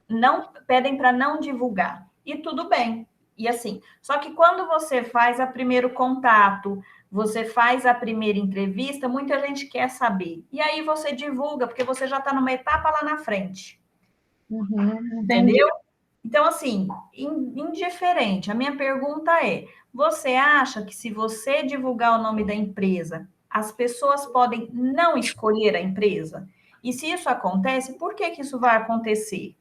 não pedem para não divulgar. E tudo bem. E assim, só que quando você faz o primeiro contato, você faz a primeira entrevista, muita gente quer saber. E aí você divulga, porque você já está numa etapa lá na frente. Entendi. Entendeu? Então, assim, indiferente. A minha pergunta é: você acha que se você divulgar o nome da empresa, as pessoas podem não escolher a empresa? E se isso acontece, por que isso vai acontecer?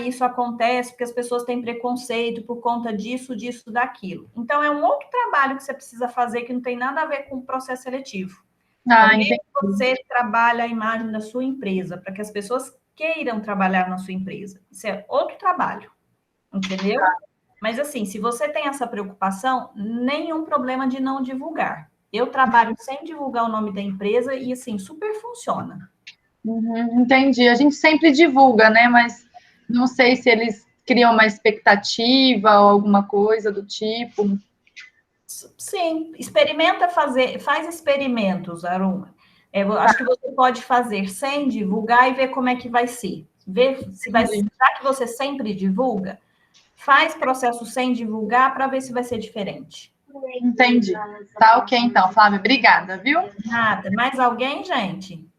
Isso acontece porque as pessoas têm preconceito por conta disso, disso, daquilo. Então, é um outro trabalho que você precisa fazer que não tem nada a ver com o processo seletivo. Como é Entendi. que você trabalha a imagem da sua empresa para que as pessoas queiram trabalhar na sua empresa? Isso é outro trabalho, entendeu? Mas, assim, se você tem essa preocupação, nenhum problema de não divulgar. Eu trabalho sem divulgar o nome da empresa e, assim, super funciona. Entendi. A gente sempre divulga, né? Mas não sei se eles criam uma expectativa ou alguma coisa do tipo. Sim, experimenta fazer, faz experimentos, Aruma. Eu acho que você pode fazer sem divulgar e ver como é que vai ser. Ver se vai ser. Já que você sempre divulga, faz processo sem divulgar para ver se vai ser diferente. Entendi. Tá ok, então, Flávia. Obrigada, viu? Nada. Mais alguém, gente?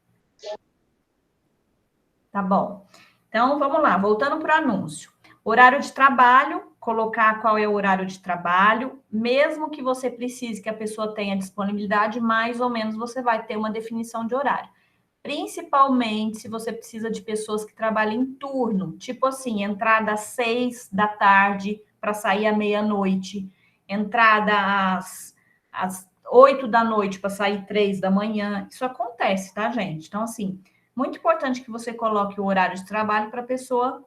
Tá bom. Então, vamos lá, voltando para o anúncio. Horário de trabalho, colocar qual é o horário de trabalho, mesmo que você precise que a pessoa tenha disponibilidade, mais ou menos você vai ter uma definição de horário. Principalmente se você precisa de pessoas que trabalhem em turno, tipo assim, entrada às 6 da tarde para sair à meia-noite, entrada às 8 da noite para sair 3 da manhã. Isso acontece, tá, gente? Então, assim, muito importante que você coloque o horário de trabalho para a pessoa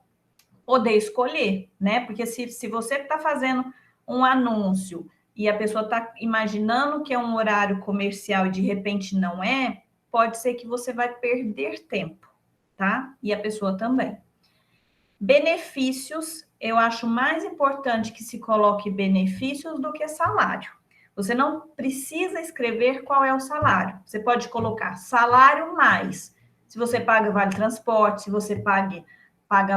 poder escolher, né? Porque se você está fazendo um anúncio e a pessoa está imaginando que é um horário comercial e de repente não é, pode ser que você vai perder tempo, tá? E a pessoa também. Benefícios, eu acho mais importante que se coloque benefícios do que salário. Você não precisa escrever qual é o salário. Você pode colocar salário mais. Se você paga vale transporte, se você paga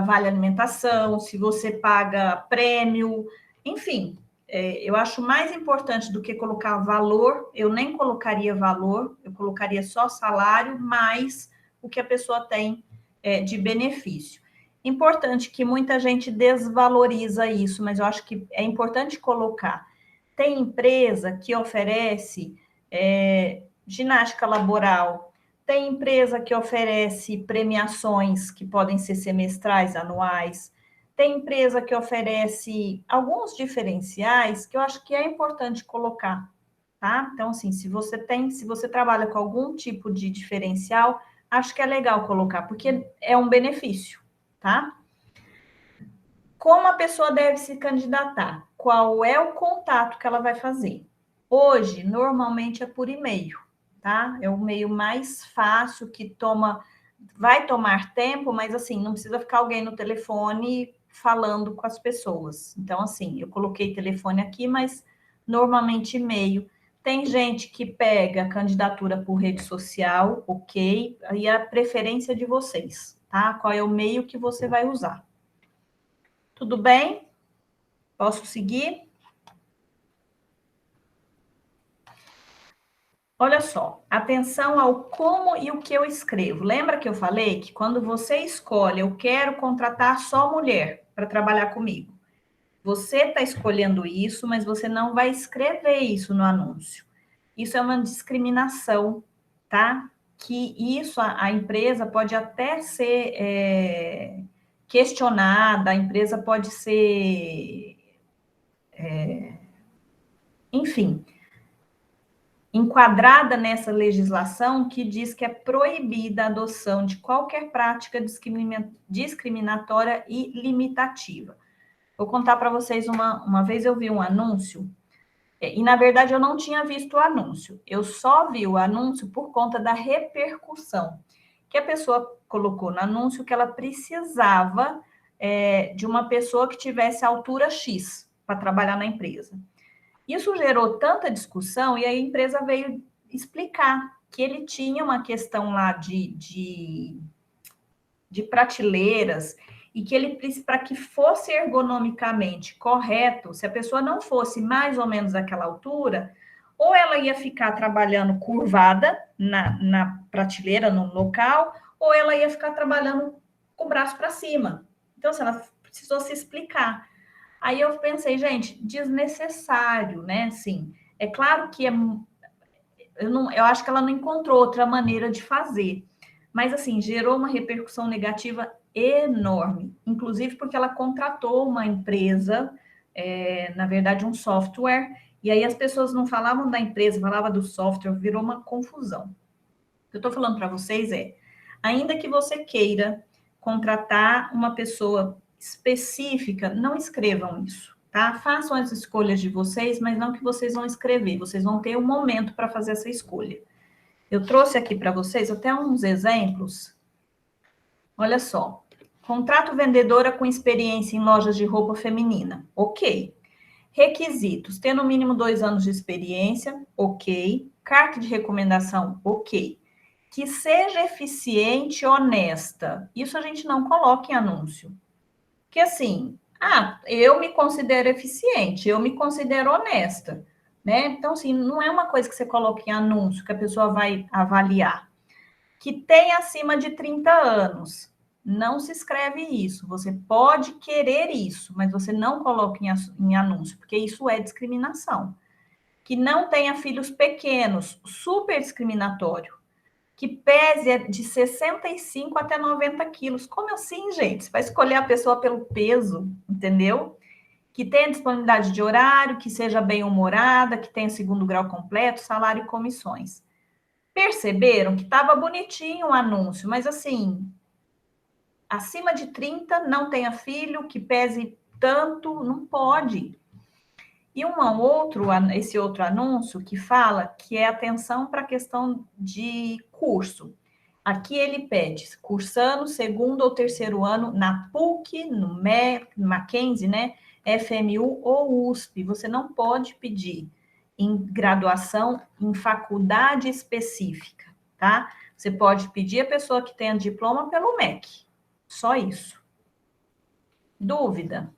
vale alimentação, se você paga prêmio, enfim. Eu acho mais importante do que colocar valor, eu nem colocaria valor, eu colocaria só salário mais o que a pessoa tem de benefício. Importante que muita gente desvaloriza isso, mas eu acho que é importante colocar. Tem empresa que oferece ginástica laboral, tem empresa que oferece premiações que podem ser semestrais, anuais, tem empresa que oferece alguns diferenciais que eu acho que é importante colocar, tá? Então, assim, se você trabalha com algum tipo de diferencial, acho que é legal colocar, porque é um benefício, tá? Como a pessoa deve se candidatar? Qual é o contato que ela vai fazer? Hoje, normalmente é por e-mail, tá? É o meio mais fácil que vai tomar tempo, mas assim, não precisa ficar alguém no telefone falando com as pessoas. Então, assim, eu coloquei telefone aqui, mas normalmente e-mail. Tem gente que pega candidatura por rede social, ok? Aí a preferência de vocês, tá? Qual é o meio que você vai usar? Tudo bem? Posso seguir? Olha só, atenção ao como e o que eu escrevo. Lembra que eu falei que quando você escolhe, eu quero contratar só mulher para trabalhar comigo. Você está escolhendo isso, mas você não vai escrever isso no anúncio. Isso é uma discriminação, tá? Que isso a empresa pode até ser questionada, a empresa pode ser, enfim, enquadrada nessa legislação que diz que é proibida a adoção de qualquer prática discriminatória e limitativa. Vou contar para vocês uma vez eu vi um anúncio, e na verdade eu não tinha visto o anúncio, eu só vi o anúncio por conta da repercussão, que a pessoa colocou no anúncio que ela precisava de uma pessoa que tivesse altura X para trabalhar na empresa. Isso gerou tanta discussão e a empresa veio explicar que ele tinha uma questão lá de prateleiras e que ele, para que fosse ergonomicamente correto, se a pessoa não fosse mais ou menos aquela altura, ou ela ia ficar trabalhando curvada na prateleira, no local, ou ela ia ficar trabalhando com o braço para cima. Então, assim, ela precisou se explicar. Aí eu pensei, gente, desnecessário, né? Assim, é claro que eu acho que ela não encontrou outra maneira de fazer. Mas, assim, gerou uma repercussão negativa enorme. Inclusive porque ela contratou uma empresa, na verdade, um software, e aí as pessoas não falavam da empresa, falavam do software, virou uma confusão. O que eu estou falando para vocês ainda que você queira contratar uma pessoa específica, não escrevam isso, tá? Façam as escolhas de vocês, mas não que vocês vão escrever, vocês vão ter um momento para fazer essa escolha. Eu trouxe aqui para vocês até uns exemplos. Olha só. Contrato vendedora com experiência em lojas de roupa feminina. Ok. Requisitos. Ter no mínimo 2 anos de experiência. Ok. Carta de recomendação. Ok. Que seja eficiente e honesta. Isso a gente não coloca em anúncio. Que assim, eu me considero eficiente, eu me considero honesta, né? Então, assim, não é uma coisa que você coloca em anúncio, que a pessoa vai avaliar. Que tem acima de 30 anos. não se escreve isso. Você pode querer isso, mas você não coloca em anúncio, porque isso é discriminação. Que não tenha filhos pequenos, super discriminatório. Que pese de 65 até 90 quilos. Como assim, gente? Você vai escolher a pessoa pelo peso, entendeu? Que tenha disponibilidade de horário, que seja bem-humorada, que tenha segundo grau completo, salário e comissões. Perceberam que estava bonitinho o anúncio, mas assim, acima de 30, não tenha filho, que pese tanto, não pode. E esse outro anúncio que fala que é atenção para a questão de curso. Aqui ele pede cursando segundo ou terceiro ano na PUC, no Mackenzie, né? FMU ou USP. Você não pode pedir em graduação em faculdade específica, tá? Você pode pedir a pessoa que tenha diploma pelo MEC. Só isso. Dúvida?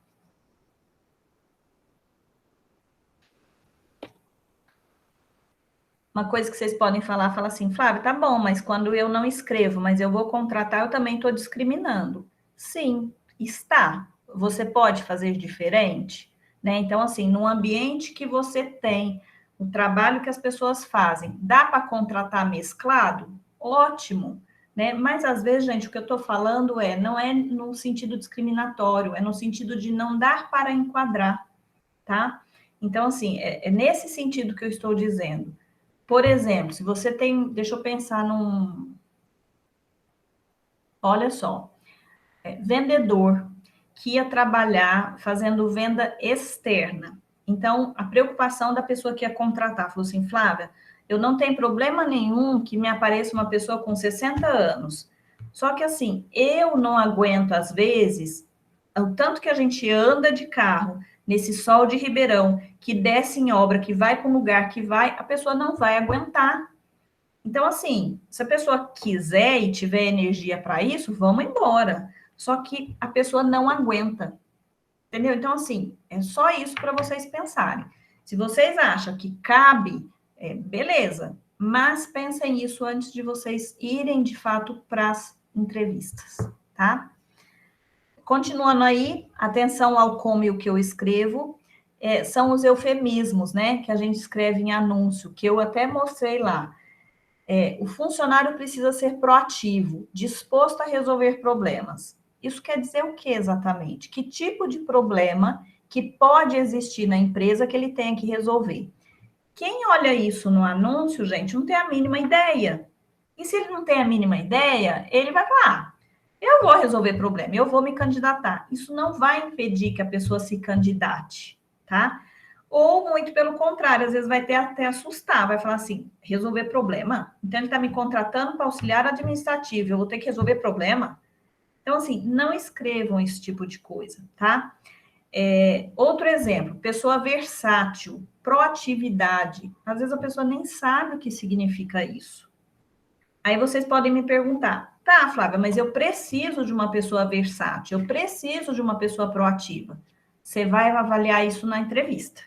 Uma coisa que vocês podem falar, fala assim, Flávia, tá bom, mas quando eu não escrevo, mas eu vou contratar, eu também estou discriminando. Sim, está. Você pode fazer diferente, né? Então, assim, no ambiente que você tem, o trabalho que as pessoas fazem, dá para contratar mesclado? Ótimo, né? Mas às vezes, gente, o que eu estou falando não é no sentido discriminatório, é no sentido de não dar para enquadrar, tá? Então, assim, é nesse sentido que eu estou dizendo. Por exemplo, se você tem, deixa eu pensar olha só, vendedor que ia trabalhar fazendo venda externa. Então, a preocupação da pessoa que ia contratar, falou assim, Flávia, eu não tenho problema nenhum que me apareça uma pessoa com 60 anos. Só que assim, eu não aguento, às vezes, o tanto que a gente anda de carro nesse sol de Ribeirão, que desce em obra, que vai para um lugar, que vai, a pessoa não vai aguentar. Então, assim, se a pessoa quiser e tiver energia para isso, vamos embora. Só que a pessoa não aguenta. Entendeu? Então, assim, é só isso para vocês pensarem. Se vocês acham que cabe, beleza. Mas pensem isso antes de vocês irem, de fato, para as entrevistas, tá? Continuando aí, atenção ao como e o que eu escrevo. São os eufemismos, né? Que a gente escreve em anúncio, que eu até mostrei lá. O funcionário precisa ser proativo, disposto a resolver problemas. Isso quer dizer o que exatamente? Que tipo de problema que pode existir na empresa que ele tenha que resolver? Quem olha isso no anúncio, gente, não tem a mínima ideia. E se ele não tem a mínima ideia, ele vai falar, eu vou resolver problema, eu vou me candidatar. Isso não vai impedir que a pessoa se candidate, tá? Ou, muito pelo contrário, às vezes vai até assustar, vai falar assim, resolver problema? Então, ele está me contratando para auxiliar administrativo, eu vou ter que resolver problema? Então, assim, não escrevam esse tipo de coisa, tá? Outro exemplo, pessoa versátil, proatividade. Às vezes a pessoa nem sabe o que significa isso. Aí vocês podem me perguntar, tá, Flávia, mas eu preciso de uma pessoa versátil, eu preciso de uma pessoa proativa. Você vai avaliar isso na entrevista.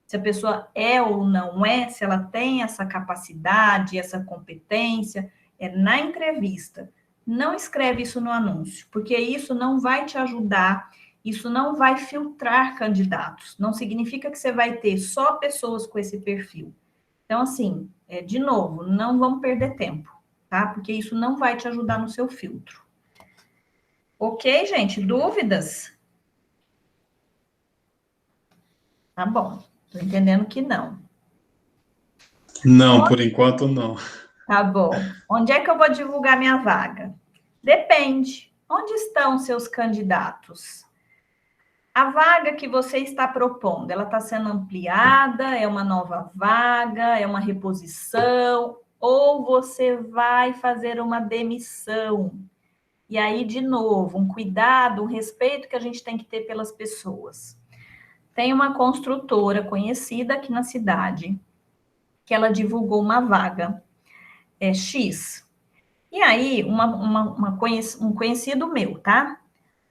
Se a pessoa é ou não é, se ela tem essa capacidade, essa competência, na entrevista. Não escreve isso no anúncio, porque isso não vai te ajudar, isso não vai filtrar candidatos. Não significa que você vai ter só pessoas com esse perfil. Então, assim, de novo, não vamos perder tempo, tá? Porque isso não vai te ajudar no seu filtro. Ok, gente? Dúvidas? Tá bom. Tô entendendo que não. Não, por enquanto não. Tá bom. Onde é que eu vou divulgar minha vaga? Depende. Onde estão seus candidatos? A vaga que você está propondo, ela está sendo ampliada? É uma nova vaga? É uma reposição? Ou você vai fazer uma demissão? E aí, de novo, um cuidado, um respeito que a gente tem que ter pelas pessoas. Tem uma construtora conhecida aqui na cidade, que ela divulgou uma vaga, X. E aí, um conhecido meu, tá?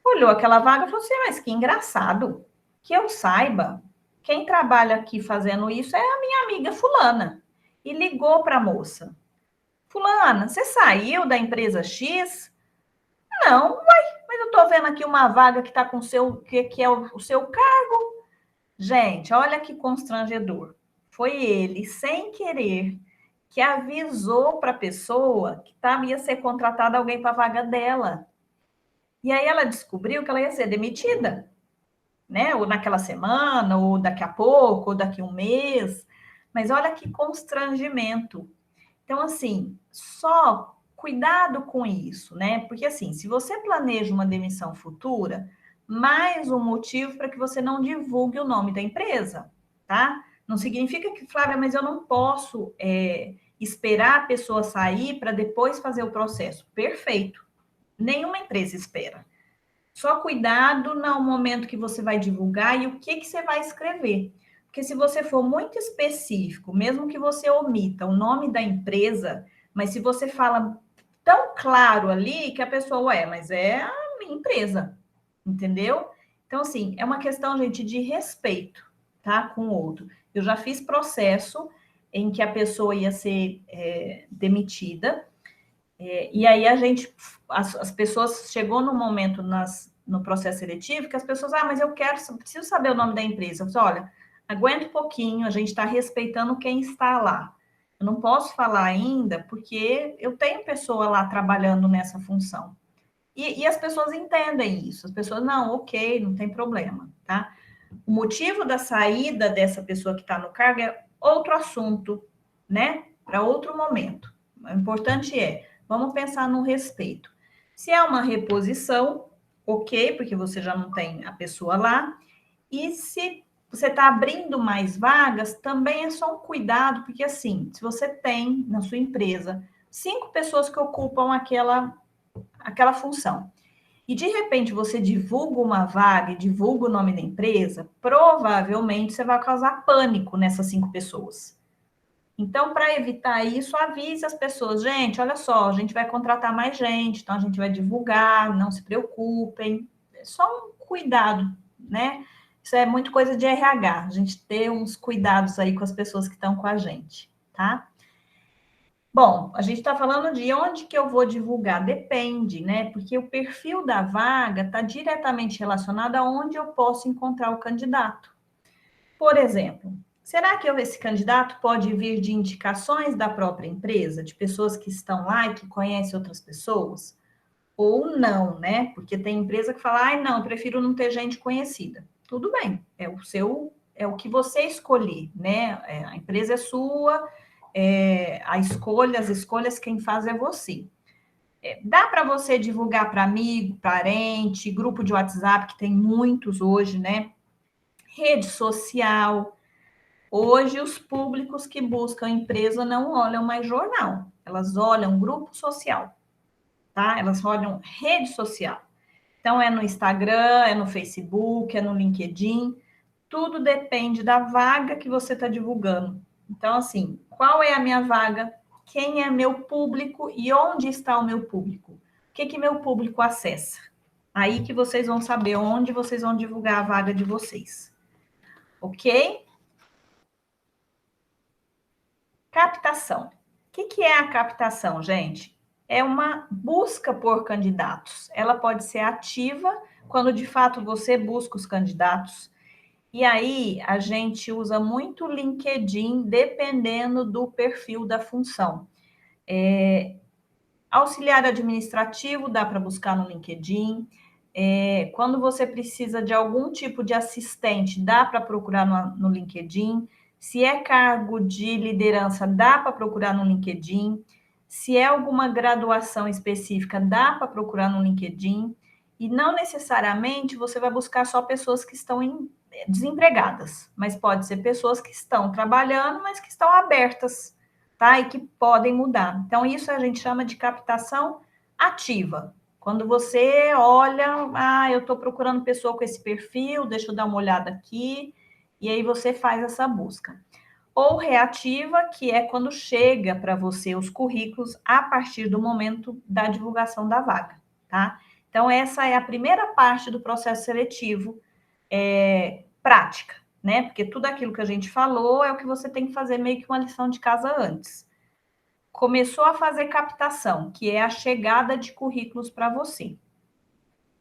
Olhou aquela vaga e falou assim, mas que engraçado. Que eu saiba, quem trabalha aqui fazendo isso é a minha amiga fulana. E ligou para a moça. Fulana, você saiu da empresa X? não, mas eu estou vendo aqui uma vaga que está com que é o seu cargo. Gente, olha que constrangedor. Foi ele, sem querer, que avisou para a pessoa que ia ser contratada alguém para a vaga dela. E aí ela descobriu que ela ia ser demitida, né? Ou naquela semana, ou daqui a pouco, ou daqui a um mês. Mas olha que constrangimento. Então, assim, só cuidado com isso, né? Porque, assim, se você planeja uma demissão futura, mais um motivo para que você não divulgue o nome da empresa, tá? Não significa que, Flávia, mas eu não posso esperar a pessoa sair para depois fazer o processo. Perfeito. Nenhuma empresa espera. Só cuidado no momento que você vai divulgar e o que você vai escrever. Porque se você for muito específico, mesmo que você omita o nome da empresa, mas se você fala tão claro ali que a pessoa, mas é a minha empresa, entendeu? Então, assim, é uma questão, gente, de respeito, tá? Com o outro. Eu já fiz processo em que a pessoa ia ser demitida, e aí as pessoas, chegou no momento no processo seletivo que as pessoas, mas eu preciso saber o nome da empresa. Eu falei, olha, aguenta um pouquinho, a gente está respeitando quem está lá. Eu não posso falar ainda, porque eu tenho pessoa lá trabalhando nessa função. E as pessoas entendem isso. As pessoas, não, ok, não tem problema, tá? O motivo da saída dessa pessoa que está no cargo é outro assunto, né? Para outro momento. O importante vamos pensar no respeito. Se é uma reposição, ok, porque você já não tem a pessoa lá. E se você está abrindo mais vagas, também é só um cuidado, porque assim, se você tem na sua empresa 5 pessoas que ocupam aquela função, e de repente você divulga uma vaga e divulga o nome da empresa, provavelmente você vai causar pânico nessas 5 pessoas. Então, para evitar isso, avise as pessoas, gente, olha só, a gente vai contratar mais gente, então a gente vai divulgar, não se preocupem. É só um cuidado, né? Isso é muito coisa de RH, a gente ter uns cuidados aí com as pessoas que estão com a gente, tá? Bom, a gente está falando de onde que eu vou divulgar, depende, né? Porque o perfil da vaga está diretamente relacionado a onde eu posso encontrar o candidato. Por exemplo, será que esse candidato pode vir de indicações da própria empresa, de pessoas que estão lá e que conhecem outras pessoas? Ou não, né? Porque tem empresa que fala, não, eu prefiro não ter gente conhecida. Tudo bem, é o que você escolher, né? A empresa é sua, as escolhas quem faz é você. Dá para você divulgar para amigo, parente, grupo de WhatsApp, que tem muitos hoje, né? Rede social. Hoje, os públicos que buscam empresa não olham mais jornal, elas olham grupo social, tá? Elas olham rede social. Então, é no Instagram, é no Facebook, é no LinkedIn, tudo depende da vaga que você está divulgando. Então, assim, qual é a minha vaga? Quem é meu público e onde está o meu público? O que meu público acessa? Aí que vocês vão saber onde vocês vão divulgar a vaga de vocês. Ok? Captação. O que é a captação, gente? É uma busca por candidatos. Ela pode ser ativa, quando de fato você busca os candidatos. E aí, a gente usa muito o LinkedIn, dependendo do perfil da função. Auxiliar administrativo, dá para buscar no LinkedIn. Quando você precisa de algum tipo de assistente, dá para procurar no LinkedIn. Se é cargo de liderança, dá para procurar no LinkedIn. Se é alguma graduação específica, dá para procurar no LinkedIn. E não necessariamente você vai buscar só pessoas que estão desempregadas, mas pode ser pessoas que estão trabalhando, mas que estão abertas, tá? E que podem mudar. Então, isso a gente chama de captação ativa. Quando você olha, eu estou procurando pessoa com esse perfil, deixa eu dar uma olhada aqui, e aí você faz essa busca. Ou reativa, que é quando chega para você os currículos a partir do momento da divulgação da vaga, tá? Então, essa é a primeira parte do processo seletivo prática, né? Porque tudo aquilo que a gente falou é o que você tem que fazer meio que uma lição de casa antes. Começou a fazer captação, que é a chegada de currículos para você.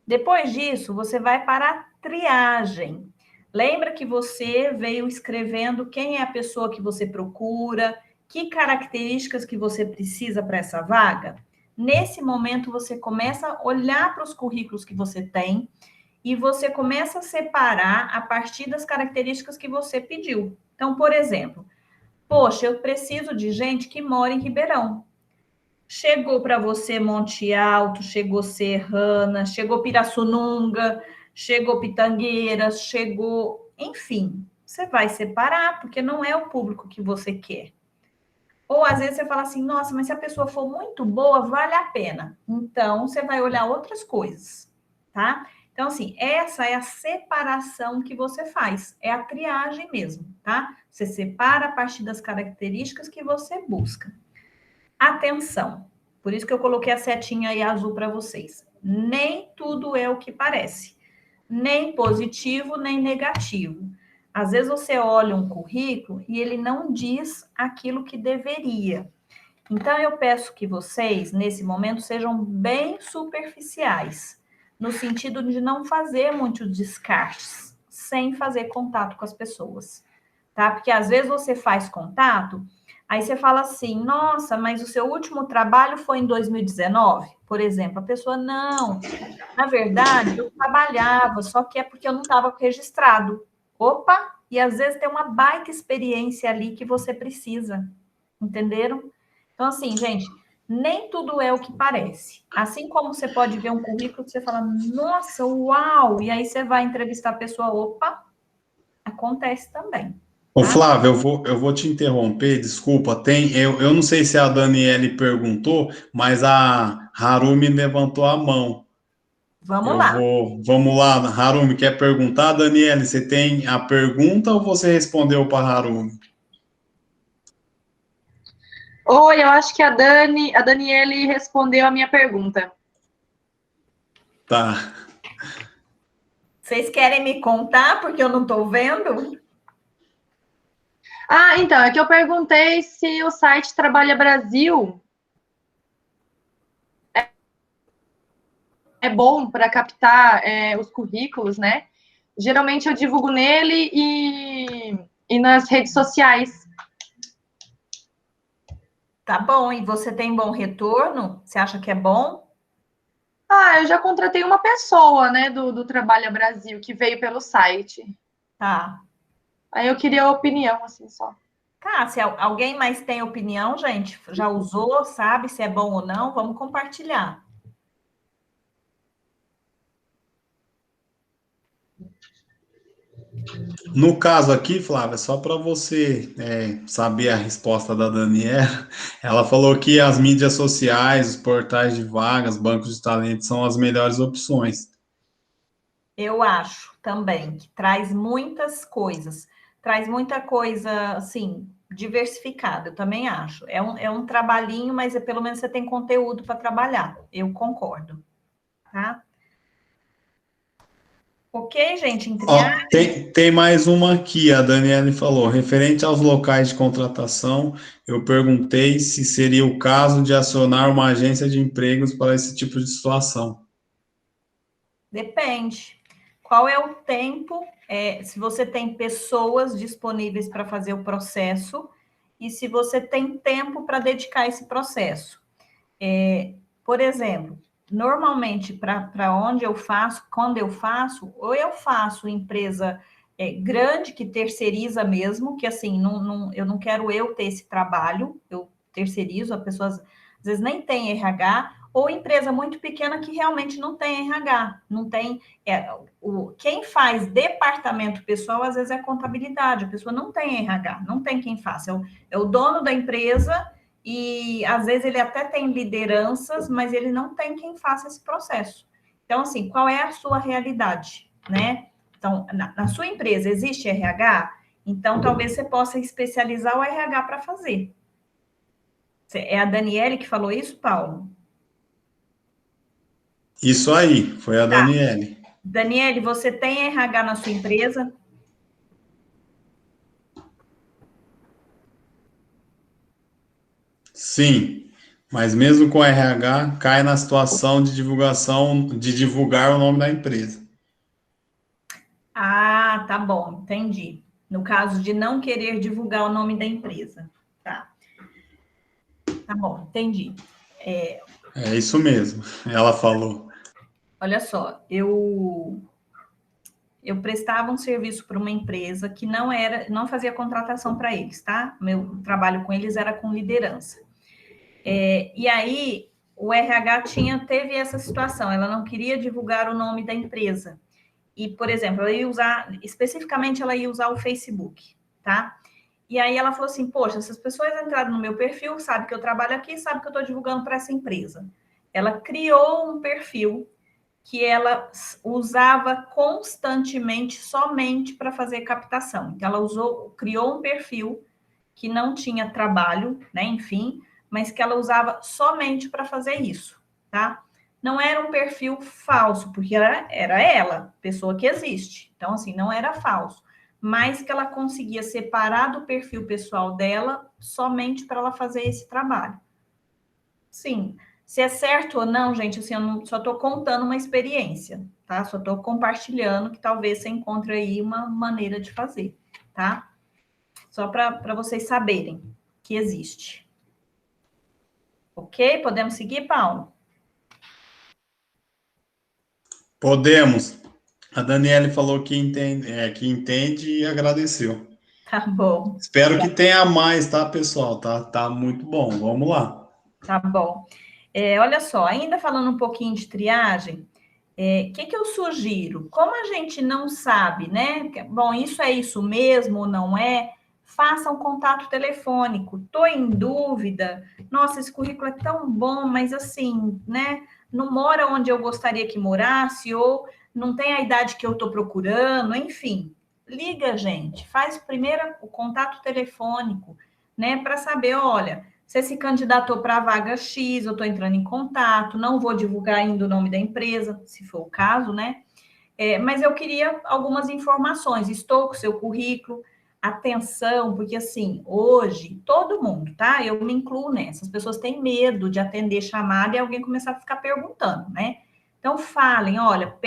Depois disso, você vai para a triagem. Lembra que você veio escrevendo quem é a pessoa que você procura, que características que você precisa para essa vaga? Nesse momento, você começa a olhar para os currículos que você tem e você começa a separar a partir das características que você pediu. Então, por exemplo, poxa, eu preciso de gente que mora em Ribeirão. Chegou para você Monte Alto, chegou Serrana, chegou Pirassununga, chegou Pitangueiras, chegou, enfim, você vai separar, porque não é o público que você quer. Ou às vezes você fala assim, nossa, mas se a pessoa for muito boa, vale a pena. Então, você vai olhar outras coisas, tá? Então, assim, essa é a separação que você faz, é a triagem mesmo, tá? Você separa a partir das características que você busca. Atenção, por isso que eu coloquei a setinha aí azul para vocês. Nem tudo é o que parece, nem positivo, nem negativo. Às vezes você olha um currículo e ele não diz aquilo que deveria. Então, eu peço que vocês, nesse momento, sejam bem superficiais, no sentido de não fazer muitos descartes, sem fazer contato com as pessoas, tá? Porque às vezes você faz contato, aí você fala assim, nossa, mas o seu último trabalho foi em 2019, por exemplo. A pessoa, não, na verdade, eu trabalhava, só que é porque eu não estava registrado. Opa! E às vezes tem uma baita experiência ali que você precisa, entenderam? Então, assim, gente, nem tudo é o que parece. Assim como você pode ver um currículo que você fala, nossa, uau! E aí você vai entrevistar a pessoa, opa, acontece também. Ô, Tá? Flávio, eu vou te interromper, desculpa. Eu não sei se a Daniele perguntou, mas a Harumi levantou a mão. Vamos lá. Vamos lá, Harumi, quer perguntar? Daniele, você tem a pergunta ou você respondeu para a Harumi? Oi, eu acho que a Daniele respondeu a minha pergunta. Tá. Vocês querem me contar porque eu não estou vendo? Ah, então, é que eu perguntei se o site Trabalha Brasil é bom para captar os currículos, né? Geralmente eu divulgo nele e nas redes sociais. Tá bom, e você tem bom retorno? Você acha que é bom? Ah, eu já contratei uma pessoa, né, do Trabalha Brasil, que veio pelo site. Tá. Aí eu queria a opinião, assim, só. Tá, se alguém mais tem opinião, gente, já usou, sabe se é bom ou não, vamos compartilhar. No caso aqui, Flávia, só para você saber a resposta da Daniela, ela falou que as mídias sociais, os portais de vagas, bancos de talentos são as melhores opções. Eu acho também que traz muitas coisas, traz muita coisa, assim, diversificada, eu também acho. É um trabalhinho, mas pelo menos você tem conteúdo para trabalhar, eu concordo, tá? Ok, gente, em Ó, triagem? tem mais uma aqui, a Daniela falou, referente aos locais de contratação, eu perguntei se seria o caso de acionar uma agência de empregos para esse tipo de situação. Depende. Qual é o tempo? Se você tem pessoas disponíveis para fazer o processo e se você tem tempo para dedicar a esse processo. Por exemplo, normalmente para onde eu faço, quando eu faço, ou eu faço empresa grande que terceiriza mesmo, que assim, eu não quero eu ter esse trabalho, eu terceirizo, a pessoa às vezes nem tem RH, ou empresa muito pequena que realmente não tem RH, não tem. Quem faz departamento pessoal, às vezes é contabilidade, a pessoa não tem RH, não tem quem faça, é o dono da empresa e às vezes ele até tem lideranças, mas ele não tem quem faça esse processo. Então, assim, qual é a sua realidade, né? Então, na sua empresa existe RH? Então, talvez você possa especializar o RH para fazer. É a Daniele que falou isso, Paulo? Isso aí, foi a Tá. Daniele. Daniele, você tem RH na sua empresa? Sim, Mas mesmo com RH, cai na situação de divulgação, de divulgar o nome da empresa. Ah, tá bom, entendi. No caso de não querer divulgar o nome da empresa. Tá, tá bom, entendi. É isso mesmo, ela falou. Olha só, eu prestava um serviço para uma empresa que não fazia contratação para eles, tá? Meu trabalho com eles era com liderança. E aí o RH teve essa situação, ela não queria divulgar o nome da empresa. E, por exemplo, especificamente ela ia usar o Facebook, tá? E aí ela falou assim, poxa, essas pessoas entraram no meu perfil, sabe que eu trabalho aqui, sabe que eu estou divulgando para essa empresa. Ela criou um perfil que ela usava constantemente somente para fazer captação. Então, ela criou um perfil que não tinha trabalho, né, enfim, mas que ela usava somente para fazer isso, tá? Não era um perfil falso, porque era ela, pessoa que existe. Então, assim, não era falso, mas que ela conseguia separar do perfil pessoal dela somente para ela fazer esse trabalho. Sim, se é certo ou não, gente, assim, só estou contando uma experiência, tá? Só estou compartilhando que talvez você encontre aí uma maneira de fazer, tá? Só para vocês saberem que existe. Ok? Podemos seguir, Paulo? Podemos. A Daniele falou que entende e agradeceu. Tá bom, Espero que tenha mais, tá, pessoal? Tá muito bom. Vamos lá. tá bom. Olha só, ainda falando um pouquinho de triagem, o que eu sugiro? Como a gente não sabe, né? Bom, isso é isso mesmo ou não é? Faça um contato telefônico. Estou em dúvida. Nossa, esse currículo é tão bom, mas assim, né? Não mora onde eu gostaria que morasse, ou não tem a idade que eu estou procurando, enfim. Liga, gente. Faz primeiro o contato telefônico, né? Para saber, olha. Você se candidatou para a vaga X, eu estou entrando em contato, não vou divulgar ainda o nome da empresa, se for o caso, né? Mas eu queria algumas informações. Estou com o seu currículo, atenção, porque assim, hoje, todo mundo, tá? Eu me incluo nessa. As pessoas têm medo de atender chamada e alguém começar a ficar perguntando, né? Então, falem, olha,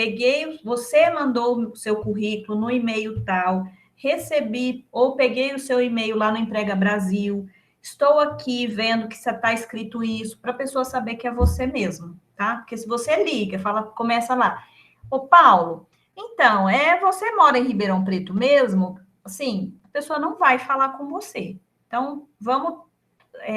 você mandou o seu currículo no e-mail tal, recebi, ou peguei o seu e-mail lá no Emprega Brasil, estou aqui vendo que está escrito isso, para a pessoa saber que é você mesmo, tá? Porque se você liga, começa lá, ô Paulo, então, você mora em Ribeirão Preto mesmo? Assim, a pessoa não vai falar com você. Então, vamos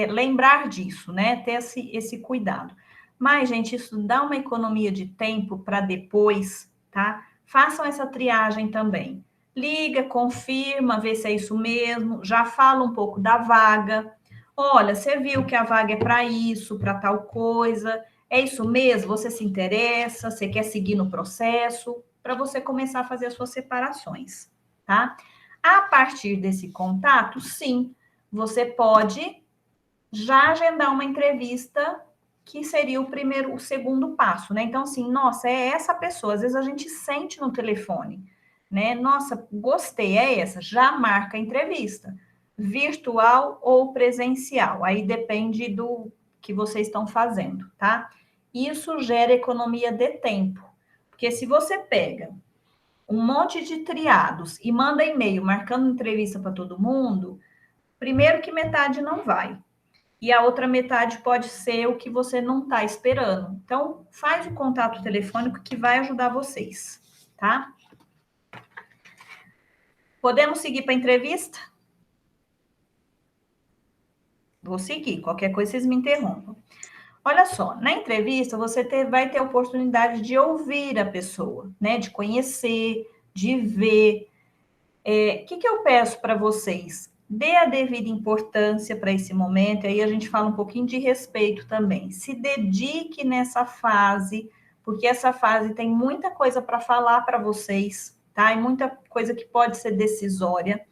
lembrar disso, né? Ter esse cuidado. Mas, gente, isso dá uma economia de tempo para depois, tá? Façam essa triagem também. Liga, confirma, vê se é isso mesmo, já fala um pouco da vaga. Olha, você viu que a vaga é para isso, para tal coisa. É isso mesmo? Você se interessa? Você quer seguir no processo? Para você começar a fazer as suas separações, tá? A partir desse contato, sim, você pode já agendar uma entrevista, que seria o segundo passo, né? Então, assim, nossa, é essa pessoa. Às vezes a gente sente no telefone, né? Nossa, gostei, é essa. Já marca a entrevista, virtual ou presencial. Aí depende do que vocês estão fazendo, tá? Isso gera economia de tempo. Porque se você pega um monte de triados e manda e-mail marcando entrevista para todo mundo, primeiro que metade não vai. E a outra metade pode ser o que você não está esperando. Então, faz o contato telefônico que vai ajudar vocês, tá? Podemos seguir para a entrevista? Vou seguir, qualquer coisa vocês me interrompam. Olha só, na entrevista você vai ter a oportunidade de ouvir a pessoa, né? De conhecer, de ver. O que eu peço para vocês? Dê a devida importância para esse momento, aí a gente fala um pouquinho de respeito também. Se dedique nessa fase, porque essa fase tem muita coisa para falar para vocês, tá? E muita coisa que pode ser decisória.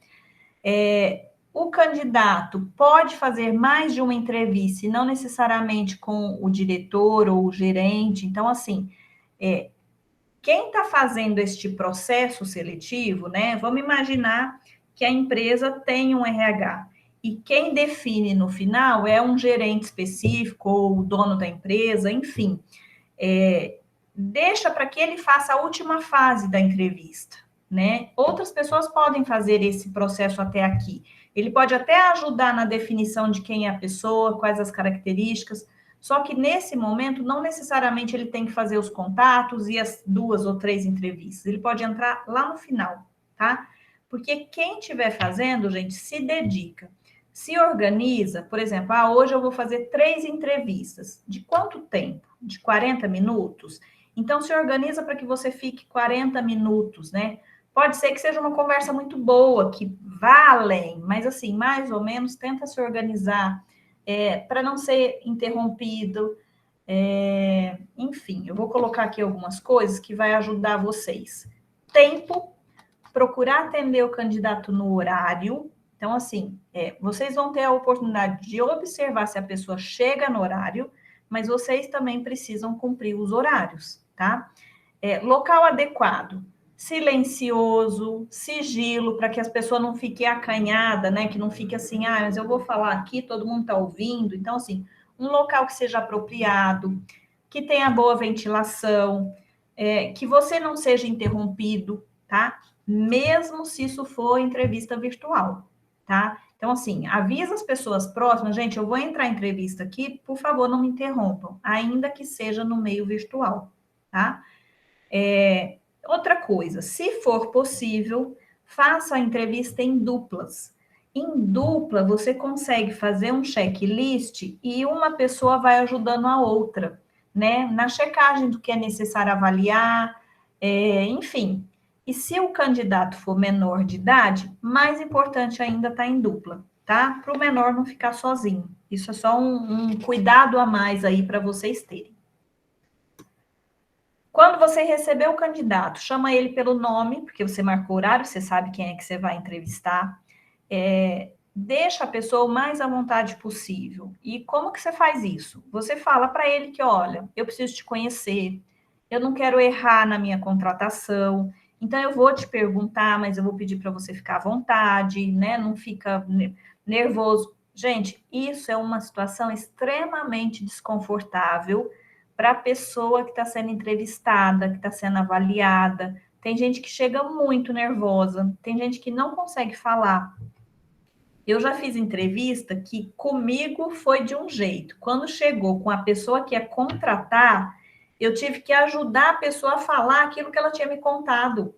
O candidato pode fazer mais de uma entrevista, e não necessariamente com o diretor ou o gerente. Então, assim, quem está fazendo este processo seletivo, né? Vamos imaginar que a empresa tem um RH. e quem define no final é um gerente específico ou o dono da empresa, enfim. Deixa para que ele faça a última fase da entrevista, né? Outras pessoas podem fazer esse processo até aqui. Ele pode até ajudar na definição de quem é a pessoa, quais as características, só que nesse momento, não necessariamente ele tem que fazer os contatos e as 2 ou 3 entrevistas. Ele pode entrar lá no final, tá? Porque quem estiver fazendo, gente, se dedica. Se organiza, por exemplo, hoje eu vou fazer 3 entrevistas. De quanto tempo? De 40 minutos? Então, se organiza para que você fique 40 minutos, né? Pode ser que seja uma conversa muito boa, que vá além, mas assim, mais ou menos, tenta se organizar para não ser interrompido. Enfim, eu vou colocar aqui algumas coisas que vai ajudar vocês. Tempo, procurar atender o candidato no horário. Então, assim, vocês vão ter a oportunidade de observar se a pessoa chega no horário, mas vocês também precisam cumprir os horários, tá? Local adequado, silencioso, sigilo, para que as pessoas não fiquem acanhadas, né? Que não fique assim, mas eu vou falar aqui, todo mundo está ouvindo. Então, assim, um local que seja apropriado, que tenha boa ventilação, que você não seja interrompido, tá? Mesmo se isso for entrevista virtual, tá? Então, assim, avisa as pessoas próximas, gente, eu vou entrar em entrevista aqui, por favor, não me interrompam, ainda que seja no meio virtual, tá? Outra coisa, se for possível, faça a entrevista em duplas. Em dupla, você consegue fazer um checklist e uma pessoa vai ajudando a outra, né? Na checagem do que é necessário avaliar, enfim. E se o candidato for menor de idade, mais importante ainda está em dupla, tá? Para o menor não ficar sozinho. Isso é só um cuidado a mais aí para vocês terem. Quando você receber o candidato, chama ele pelo nome, porque você marcou o horário, você sabe quem é que você vai entrevistar. Deixa a pessoa o mais à vontade possível. E como que você faz isso? Você fala para ele que, olha, eu preciso te conhecer, eu não quero errar na minha contratação, então eu vou te perguntar, mas eu vou pedir para você ficar à vontade, né? Não fica nervoso. Gente, isso é uma situação extremamente desconfortável para a pessoa que está sendo entrevistada, que está sendo avaliada. Tem gente que chega muito nervosa, tem gente que não consegue falar. Eu já fiz entrevista que comigo foi de um jeito. Quando chegou com a pessoa que ia contratar, eu tive que ajudar a pessoa a falar aquilo que ela tinha me contado,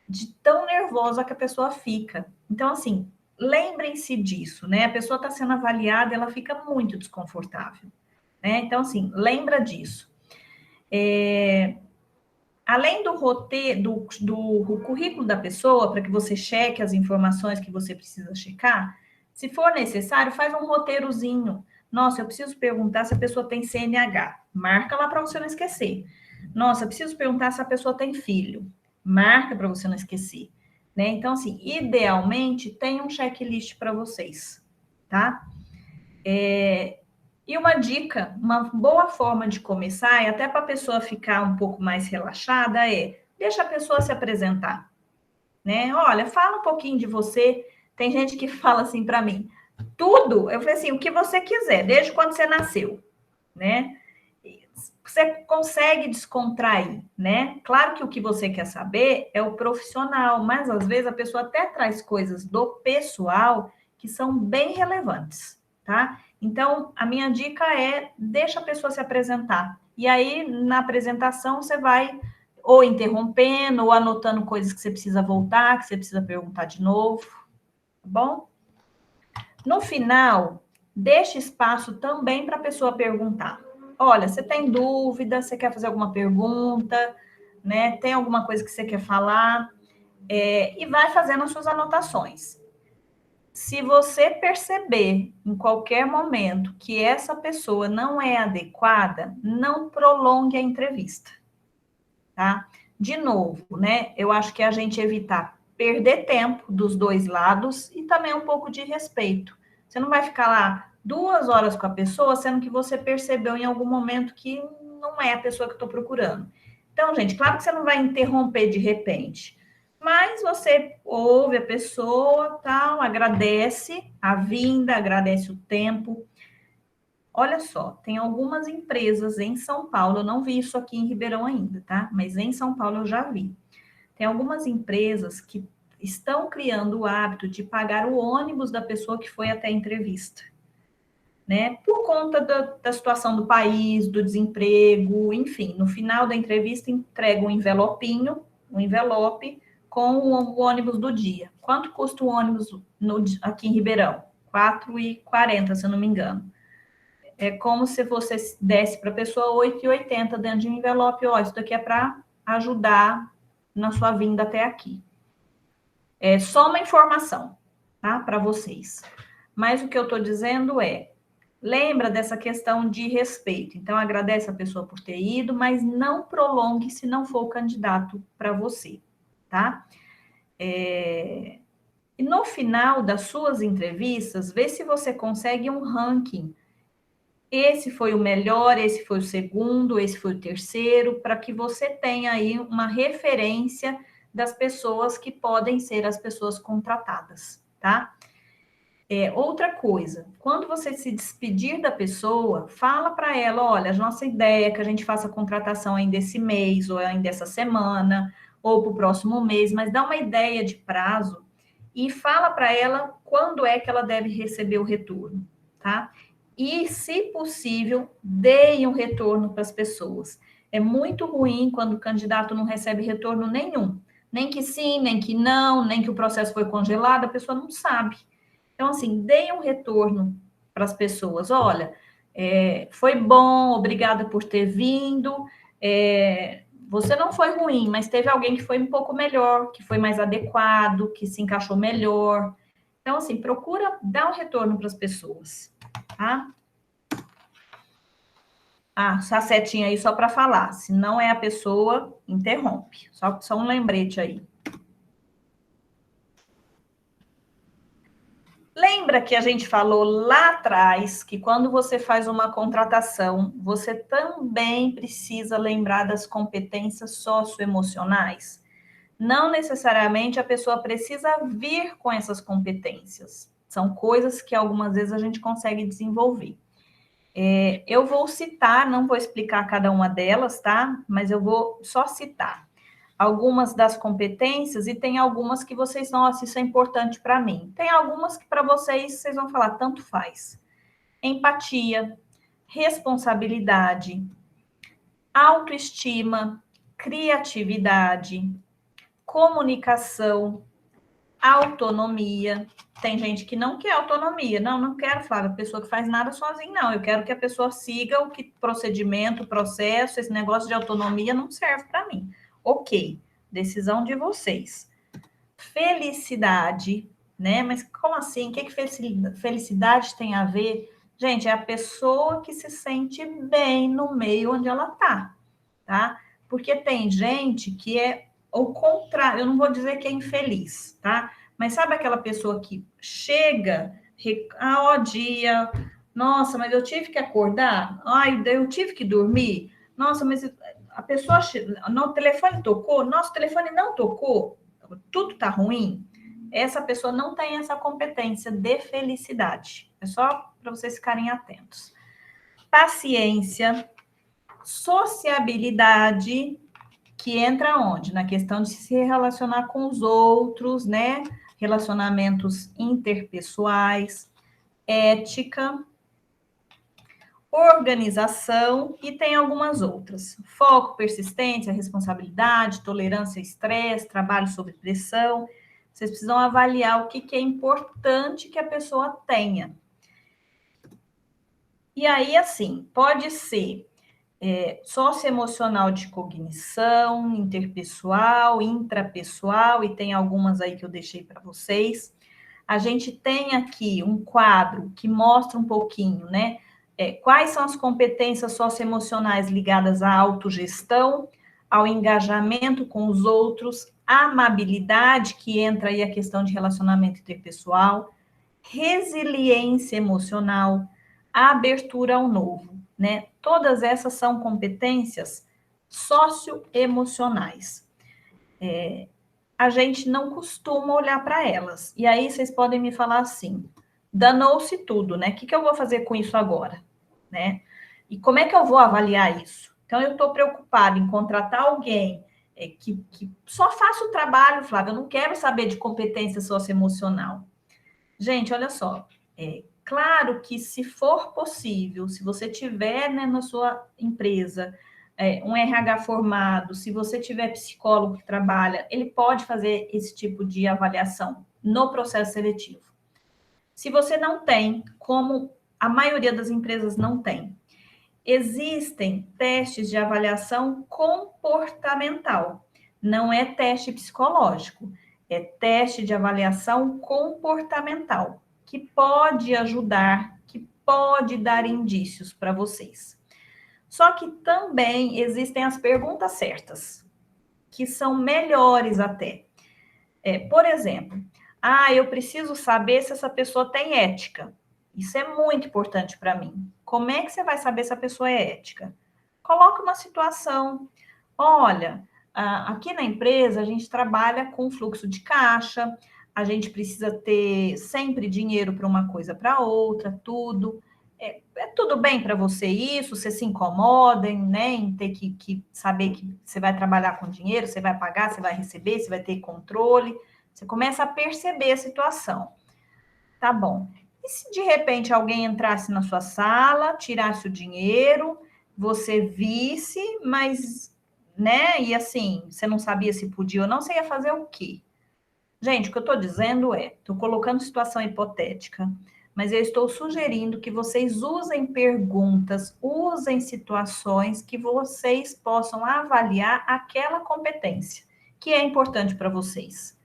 de tão nervosa que a pessoa fica. Então, assim, lembrem-se disso, né? A pessoa está sendo avaliada, ela fica muito desconfortável, né? Então, assim, lembra disso. Além do roteiro, do currículo da pessoa, para que você cheque as informações que você precisa checar, se for necessário, faz um roteirozinho. Nossa, eu preciso perguntar se a pessoa tem CNH. Marca lá para você não esquecer. Nossa, eu preciso perguntar se a pessoa tem filho. Marca para você não esquecer. Né? Então, assim, idealmente, tem um checklist para vocês, tá? E uma dica, uma boa forma de começar, e até para a pessoa ficar um pouco mais relaxada, deixa a pessoa se apresentar. Né? Olha, fala um pouquinho de você. Tem gente que fala assim para mim, tudo, eu falei assim, o que você quiser, desde quando você nasceu, né? Você consegue descontrair, né? Claro que o que você quer saber é o profissional, mas às vezes a pessoa até traz coisas do pessoal que são bem relevantes, tá? Então, a minha dica deixa a pessoa se apresentar. E aí, na apresentação, você vai ou interrompendo, ou anotando coisas que você precisa voltar, que você precisa perguntar de novo, tá bom? No final, deixe espaço também para a pessoa perguntar. Olha, você tem dúvida, você quer fazer alguma pergunta, né? Tem alguma coisa que você quer falar? E vai fazendo as suas anotações. Se você perceber em qualquer momento que essa pessoa não é adequada, não prolongue a entrevista, tá? De novo, né? Eu acho que a gente evitar perder tempo dos dois lados e também um pouco de respeito. Você não vai ficar lá 2 horas com a pessoa, sendo que você percebeu em algum momento que não é a pessoa que eu estou procurando. Então, gente, claro que você não vai interromper de repente, Mas você ouve a pessoa, tal, agradece a vinda, agradece o tempo. Olha só, tem algumas empresas em São Paulo, eu não vi isso aqui em Ribeirão ainda, tá? Mas em São Paulo eu já vi. Tem algumas empresas que estão criando o hábito de pagar o ônibus da pessoa que foi até a entrevista, né? Por conta da situação do país, do desemprego, enfim. No final da entrevista, entrega um envelope com o ônibus do dia. Quanto custa o ônibus aqui em Ribeirão? R$4,40, se eu não me engano. É como se você desse para a pessoa R$8,80 dentro de um envelope. Ó, isso daqui é para ajudar na sua vinda até aqui. É só uma informação, tá? Para vocês. Mas o que eu estou dizendo é, lembra dessa questão de respeito. Então, agradece a pessoa por ter ido, mas não prolongue se não for o candidato para você, tá? E no final das suas entrevistas, vê se você consegue um ranking. Esse foi o melhor, esse foi o segundo, esse foi o terceiro, para que você tenha aí uma referência das pessoas que podem ser as pessoas contratadas, tá? Outra coisa, quando você se despedir da pessoa, fala para ela, olha, a nossa ideia é que a gente faça a contratação ainda esse mês, ou ainda essa semana, ou para o próximo mês, mas dá uma ideia de prazo e fala para ela quando é que ela deve receber o retorno, tá? E, se possível, deem um retorno para as pessoas. É muito ruim quando o candidato não recebe retorno nenhum. Nem que sim, nem que não, nem que o processo foi congelado, a pessoa não sabe. Então, assim, deem um retorno para as pessoas. Olha, foi bom, obrigada por ter vindo. Você não foi ruim, mas teve alguém que foi um pouco melhor, que foi mais adequado, que se encaixou melhor. Então, assim, procura dar um retorno para as pessoas, tá? Essa setinha aí só para falar. Se não é a pessoa, interrompe. Só um lembrete aí. Lembra que a gente falou lá atrás que quando você faz uma contratação, você também precisa lembrar das competências socioemocionais? Não necessariamente a pessoa precisa vir com essas competências. São coisas que algumas vezes a gente consegue desenvolver. Eu vou citar, não vou explicar cada uma delas, tá? Mas eu vou só citar algumas das competências e tem algumas que vocês, nossa, isso é importante para mim. Tem algumas que para vocês vão falar, tanto faz. Empatia, responsabilidade, autoestima, criatividade, comunicação, autonomia. Tem gente que não quer autonomia. Não quero, Flávia, pessoa que faz nada sozinha, não. Eu quero que a pessoa siga o procedimento, o processo, esse negócio de autonomia não serve para mim. Ok, decisão de vocês. Felicidade, né? Mas como assim? O que felicidade tem a ver? Gente, é a pessoa que se sente bem no meio onde ela tá? Porque tem gente que é o contrário, eu não vou dizer que é infeliz, tá? Mas sabe aquela pessoa que chega, ó dia, nossa, mas eu tive que acordar, ai, eu tive que dormir, nossa, mas a pessoa, no telefone tocou, nosso telefone não tocou, tudo tá ruim. Essa pessoa não tem essa competência de felicidade. É só para vocês ficarem atentos. Paciência, sociabilidade, que entra onde? Na questão de se relacionar com os outros, né? Relacionamentos interpessoais, ética, organização e tem algumas outras. Foco, persistência, responsabilidade, tolerância a estresse, trabalho sob pressão. Vocês precisam avaliar o que é importante que a pessoa tenha. E aí, assim, pode ser socioemocional de cognição, interpessoal, intrapessoal, e tem algumas aí que eu deixei para vocês. A gente tem aqui um quadro que mostra um pouquinho, né? Quais são as competências socioemocionais ligadas à autogestão, ao engajamento com os outros, a amabilidade, que entra aí a questão de relacionamento interpessoal, resiliência emocional, a abertura ao novo, né? Todas essas são competências socioemocionais. a gente não costuma olhar para elas. E aí vocês podem me falar assim, danou-se tudo, né? O que eu vou fazer com isso agora, né? E como é que eu vou avaliar isso? Então, eu estou preocupada em contratar alguém que só faça o trabalho, Flávia, eu não quero saber de competência socioemocional. Gente, olha só, claro que se for possível, se você tiver, né, na sua empresa um RH formado, se você tiver psicólogo que trabalha, ele pode fazer esse tipo de avaliação no processo seletivo. Se você não tem, como a maioria das empresas não tem, existem testes de avaliação comportamental. Não é teste psicológico, é teste de avaliação comportamental, que pode ajudar, que pode dar indícios para vocês. Só que também existem as perguntas certas, que são melhores até. Por exemplo, eu preciso saber se essa pessoa tem ética. Isso é muito importante para mim. Como é que você vai saber se a pessoa é ética? Coloca uma situação. Olha, aqui na empresa a gente trabalha com fluxo de caixa, a gente precisa ter sempre dinheiro para uma coisa para outra, tudo. É tudo bem para você isso? Você se incomoda em ter que saber que você vai trabalhar com dinheiro, você vai pagar, você vai receber, você vai ter controle. Você começa a perceber a situação. Tá bom. E se de repente alguém entrasse na sua sala, tirasse o dinheiro, você visse, mas, né? E assim, você não sabia se podia ou não, você ia fazer o quê? Gente, o que eu estou dizendo estou colocando situação hipotética, mas eu estou sugerindo que vocês usem perguntas, usem situações que vocês possam avaliar aquela competência, que é importante para vocês.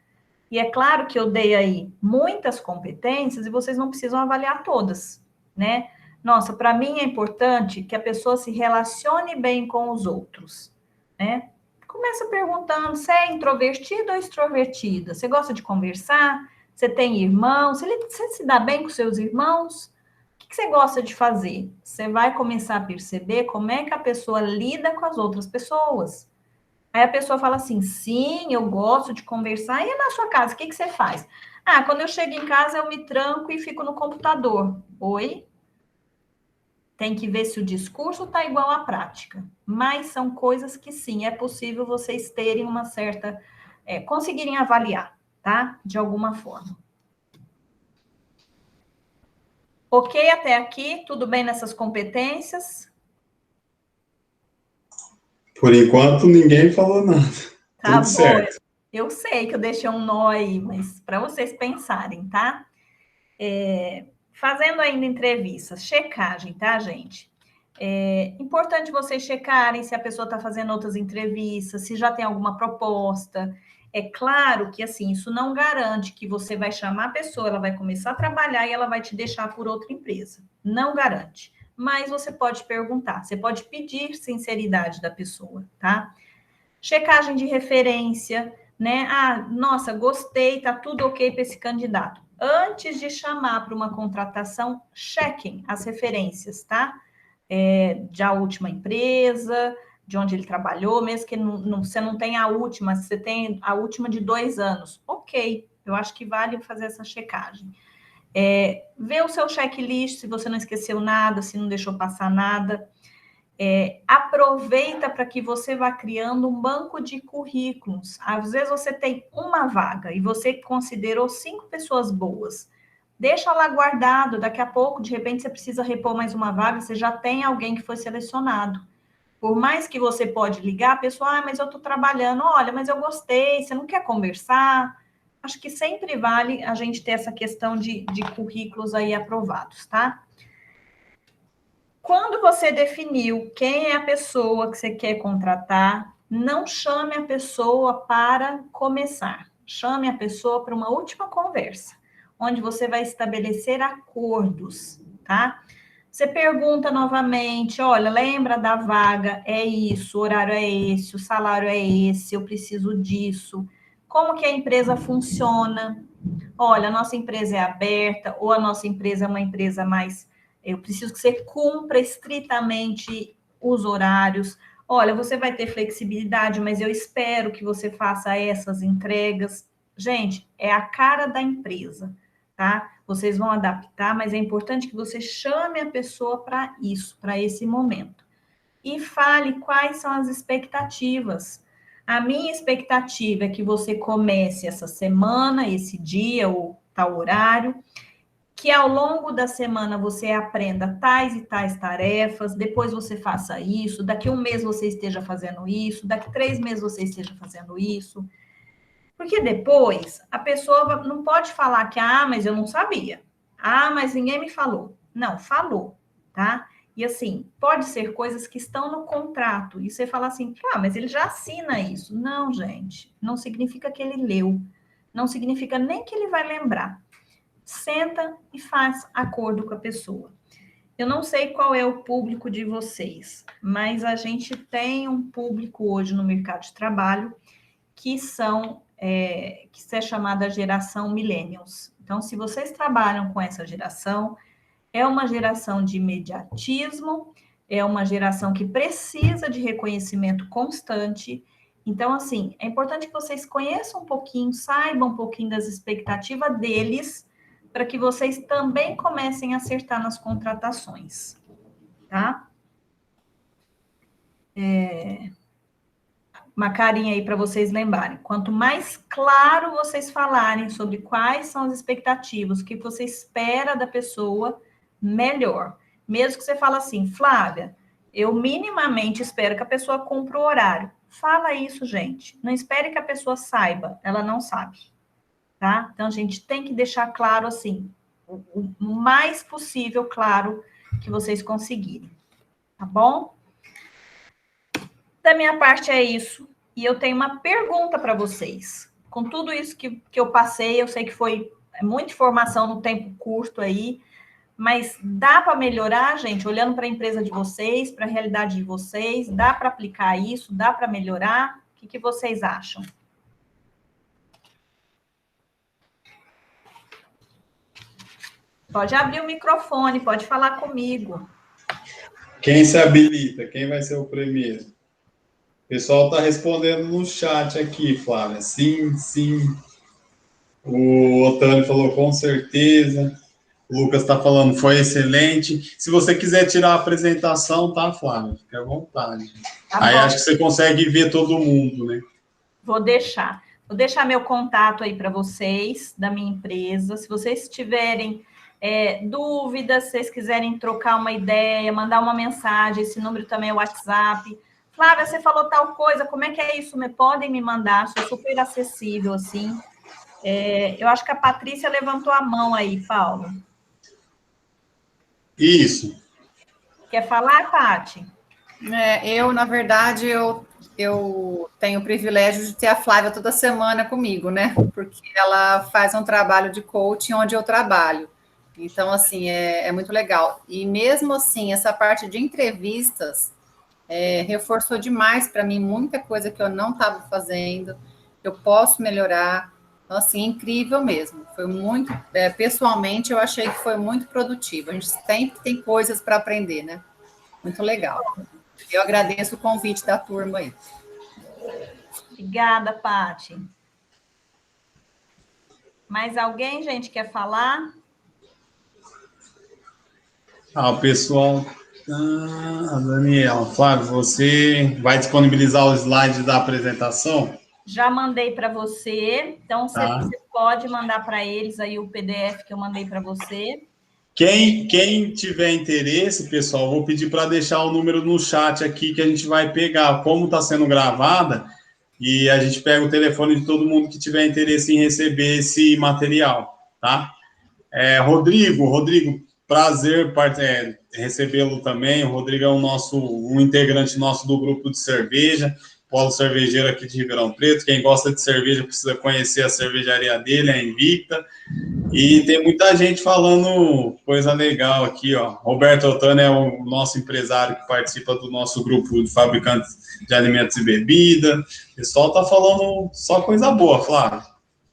E é claro que eu dei aí muitas competências e vocês não precisam avaliar todas, né? Nossa, para mim é importante que a pessoa se relacione bem com os outros, né? Começa perguntando se é introvertida ou extrovertida. Você gosta de conversar? Você tem irmãos? Você se dá bem com seus irmãos? O que você gosta de fazer? Você vai começar a perceber como é que a pessoa lida com as outras pessoas. Aí a pessoa fala assim, sim, eu gosto de conversar. E na sua casa, o que você faz? Quando eu chego em casa, eu me tranco e fico no computador. Oi? Tem que ver se o discurso está igual à prática. Mas são coisas que, sim, é possível vocês terem uma certa... conseguirem avaliar, tá? De alguma forma. Ok até aqui? Tudo bem nessas competências? Por enquanto, ninguém falou nada. Tá Tudo bom. certo. Eu sei que eu deixei um nó aí, mas para vocês pensarem, tá? Fazendo ainda entrevistas, checagem, tá, gente? É importante vocês checarem se a pessoa está fazendo outras entrevistas, se já tem alguma proposta. É claro que, assim, isso não garante que você vai chamar a pessoa, ela vai começar a trabalhar e ela vai te deixar por outra empresa. Não garante. Mas você pode perguntar, você pode pedir sinceridade da pessoa, tá? Checagem de referência, né? Nossa, gostei, tá tudo ok para esse candidato. Antes de chamar para uma contratação, chequem as referências, tá? De a última empresa, de onde ele trabalhou, mesmo que você não tenha a última, você tem a última de 2 anos. Ok, eu acho que vale fazer essa checagem. Ver o seu checklist, se você não esqueceu nada, se não deixou passar nada. Aproveita para que você vá criando um banco de currículos. Às vezes você tem uma vaga e você considerou 5 pessoas boas. Deixa lá guardado, daqui a pouco, de repente, você precisa repor mais uma vaga, você já tem alguém que foi selecionado. Por mais que você pode ligar, a pessoa, mas eu estou trabalhando, olha, mas eu gostei, você não quer conversar? Acho que sempre vale a gente ter essa questão de currículos aí aprovados, tá? Quando você definiu quem é a pessoa que você quer contratar, não chame a pessoa para começar. Chame a pessoa para uma última conversa, onde você vai estabelecer acordos, tá? Você pergunta novamente, olha, lembra da vaga? É isso, o horário é esse, o salário é esse, eu preciso disso. Como que a empresa funciona? Olha, a nossa empresa é aberta, ou a nossa empresa é uma empresa mais... Eu preciso que você cumpra estritamente os horários. Olha, você vai ter flexibilidade, mas eu espero que você faça essas entregas. Gente, é a cara da empresa, tá? Vocês vão adaptar, mas é importante que você chame a pessoa para isso, para esse momento. E fale quais são as expectativas. A minha expectativa é que você comece essa semana, esse dia ou tal horário, que ao longo da semana você aprenda tais e tais tarefas, depois você faça isso, daqui 1 mês você esteja fazendo isso, daqui 3 meses você esteja fazendo isso. Porque depois a pessoa não pode falar que, mas eu não sabia. Mas ninguém me falou. Não, falou, tá? E assim, pode ser coisas que estão no contrato. E você fala assim, mas ele já assina isso. Não, gente, não significa que ele leu. Não significa nem que ele vai lembrar. Senta e faz acordo com a pessoa. Eu não sei qual é o público de vocês, mas a gente tem um público hoje no mercado de trabalho que é chamada geração millennials. Então, se vocês trabalham com essa geração, é uma geração de imediatismo, é uma geração que precisa de reconhecimento constante. Então, assim, é importante que vocês conheçam um pouquinho, saibam um pouquinho das expectativas deles, para que vocês também comecem a acertar nas contratações, tá? Uma carinha aí para vocês lembrarem. Quanto mais claro vocês falarem sobre quais são as expectativas, o que você espera da pessoa, melhor. Mesmo que você fale assim, Flávia, eu minimamente espero que a pessoa cumpra o horário. Fala isso, gente. Não espere que a pessoa saiba, ela não sabe, tá? Então, a gente tem que deixar claro assim, o mais possível claro que vocês conseguirem, tá bom? Da minha parte é isso. E eu tenho uma pergunta para vocês. Com tudo isso que eu passei, eu sei que foi muita informação no tempo curto aí, mas dá para melhorar, gente, olhando para a empresa de vocês, para a realidade de vocês, dá para aplicar isso, dá para melhorar? O que vocês acham? Pode abrir o microfone, pode falar comigo. Quem se habilita? Quem vai ser o primeiro? O pessoal está respondendo no chat aqui, Flávia. Sim, sim. O Otávio falou com certeza. O Lucas está falando, foi excelente. Se você quiser tirar a apresentação, tá, Flávia? Fique à vontade. Tá aí bom. Acho que você consegue ver todo mundo, né? Vou deixar meu contato aí para vocês, da minha empresa. Se vocês tiverem dúvidas, se vocês quiserem trocar uma ideia, mandar uma mensagem, esse número também é o WhatsApp. Flávia, você falou tal coisa, como é que é isso? Podem me mandar, sou super acessível, assim. Eu acho que a Patrícia levantou a mão aí, Paulo. Isso. Quer falar, Paty? Na verdade, eu tenho o privilégio de ter a Flávia toda semana comigo, né? Porque ela faz um trabalho de coaching onde eu trabalho. Então, assim, é muito legal. E mesmo assim, essa parte de entrevistas reforçou demais para mim muita coisa que eu não estava fazendo, eu posso melhorar. Então, assim, incrível mesmo. Foi muito, pessoalmente, eu achei que foi muito produtivo. A gente sempre tem coisas para aprender, né? Muito legal. Eu agradeço o convite da turma aí. Obrigada, Paty. Mais alguém, gente, quer falar? O pessoal... Daniela, Flávio, você vai disponibilizar o slide da apresentação? Já mandei para você, então você pode mandar para eles aí o PDF que eu mandei para você. Quem tiver interesse, pessoal, vou pedir para deixar o número no chat aqui que a gente vai pegar. Como está sendo gravada, e a gente pega o telefone de todo mundo que tiver interesse em receber esse material, tá? Rodrigo, prazer recebê-lo também. O Rodrigo é um integrante nosso do grupo de cerveja, polo cervejeiro aqui de Ribeirão Preto. Quem gosta de cerveja precisa conhecer a cervejaria dele, a Invicta. E tem muita gente falando coisa legal aqui, ó. Roberto Otano é o nosso empresário que participa do nosso grupo de fabricantes de alimentos e bebida. O pessoal tá falando só coisa boa, Flávio.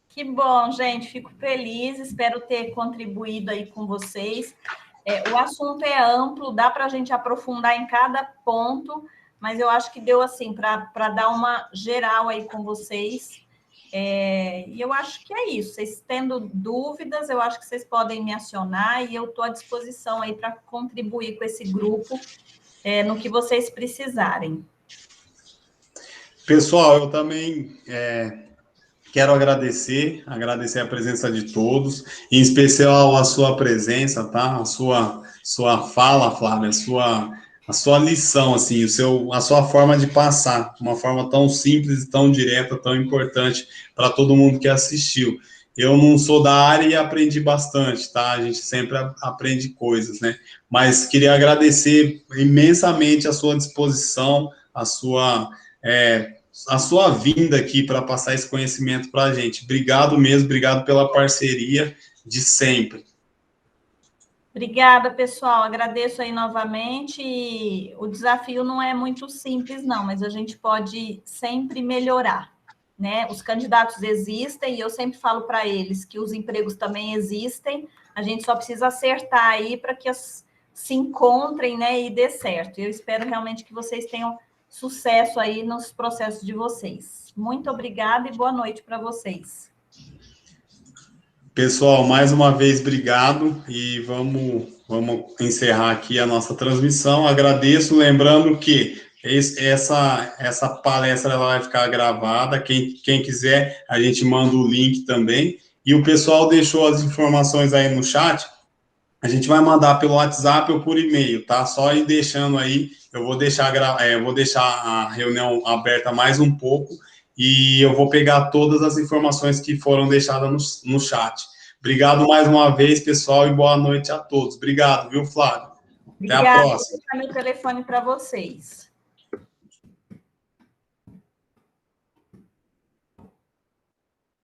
Que bom, gente. Fico feliz. Espero ter contribuído aí com vocês. O assunto é amplo, dá para a gente aprofundar em cada ponto, mas eu acho que deu assim para dar uma geral aí com vocês. E eu acho que é isso. Vocês tendo dúvidas, eu acho que vocês podem me acionar e eu estou à disposição aí para contribuir com esse grupo no que vocês precisarem. Pessoal, eu também quero agradecer a presença de todos, em especial a sua presença, tá? A sua fala, Flávia, a sua lição, assim, a sua forma de passar, uma forma tão simples, tão direta, tão importante para todo mundo que assistiu. Eu não sou da área e aprendi bastante, tá? A gente sempre aprende coisas, né? Mas queria agradecer imensamente a sua disposição, a sua vinda aqui para passar esse conhecimento para a gente. Obrigado mesmo, obrigado pela parceria de sempre. Obrigada, pessoal. Agradeço aí novamente. E o desafio não é muito simples, não, mas a gente pode sempre melhorar, né? Os candidatos existem e eu sempre falo para eles que os empregos também existem. A gente só precisa acertar aí para que se encontrem, né, e dê certo. Eu espero realmente que vocês tenham sucesso aí nos processos de vocês. Muito obrigada e boa noite para vocês. Pessoal, mais uma vez, obrigado e vamos encerrar aqui a nossa transmissão. Agradeço, lembrando que essa palestra ela vai ficar gravada, quem quiser, a gente manda o link também, e o pessoal deixou as informações aí no chat, a gente vai mandar pelo WhatsApp ou por e-mail, tá? Só ir deixando aí, eu vou deixar a reunião aberta mais um pouco, e eu vou pegar todas as informações que foram deixadas no chat. Obrigado mais uma vez, pessoal, e boa noite a todos. Obrigado, viu, Flávio? Até a próxima. Obrigada, vou deixar meu telefone para vocês.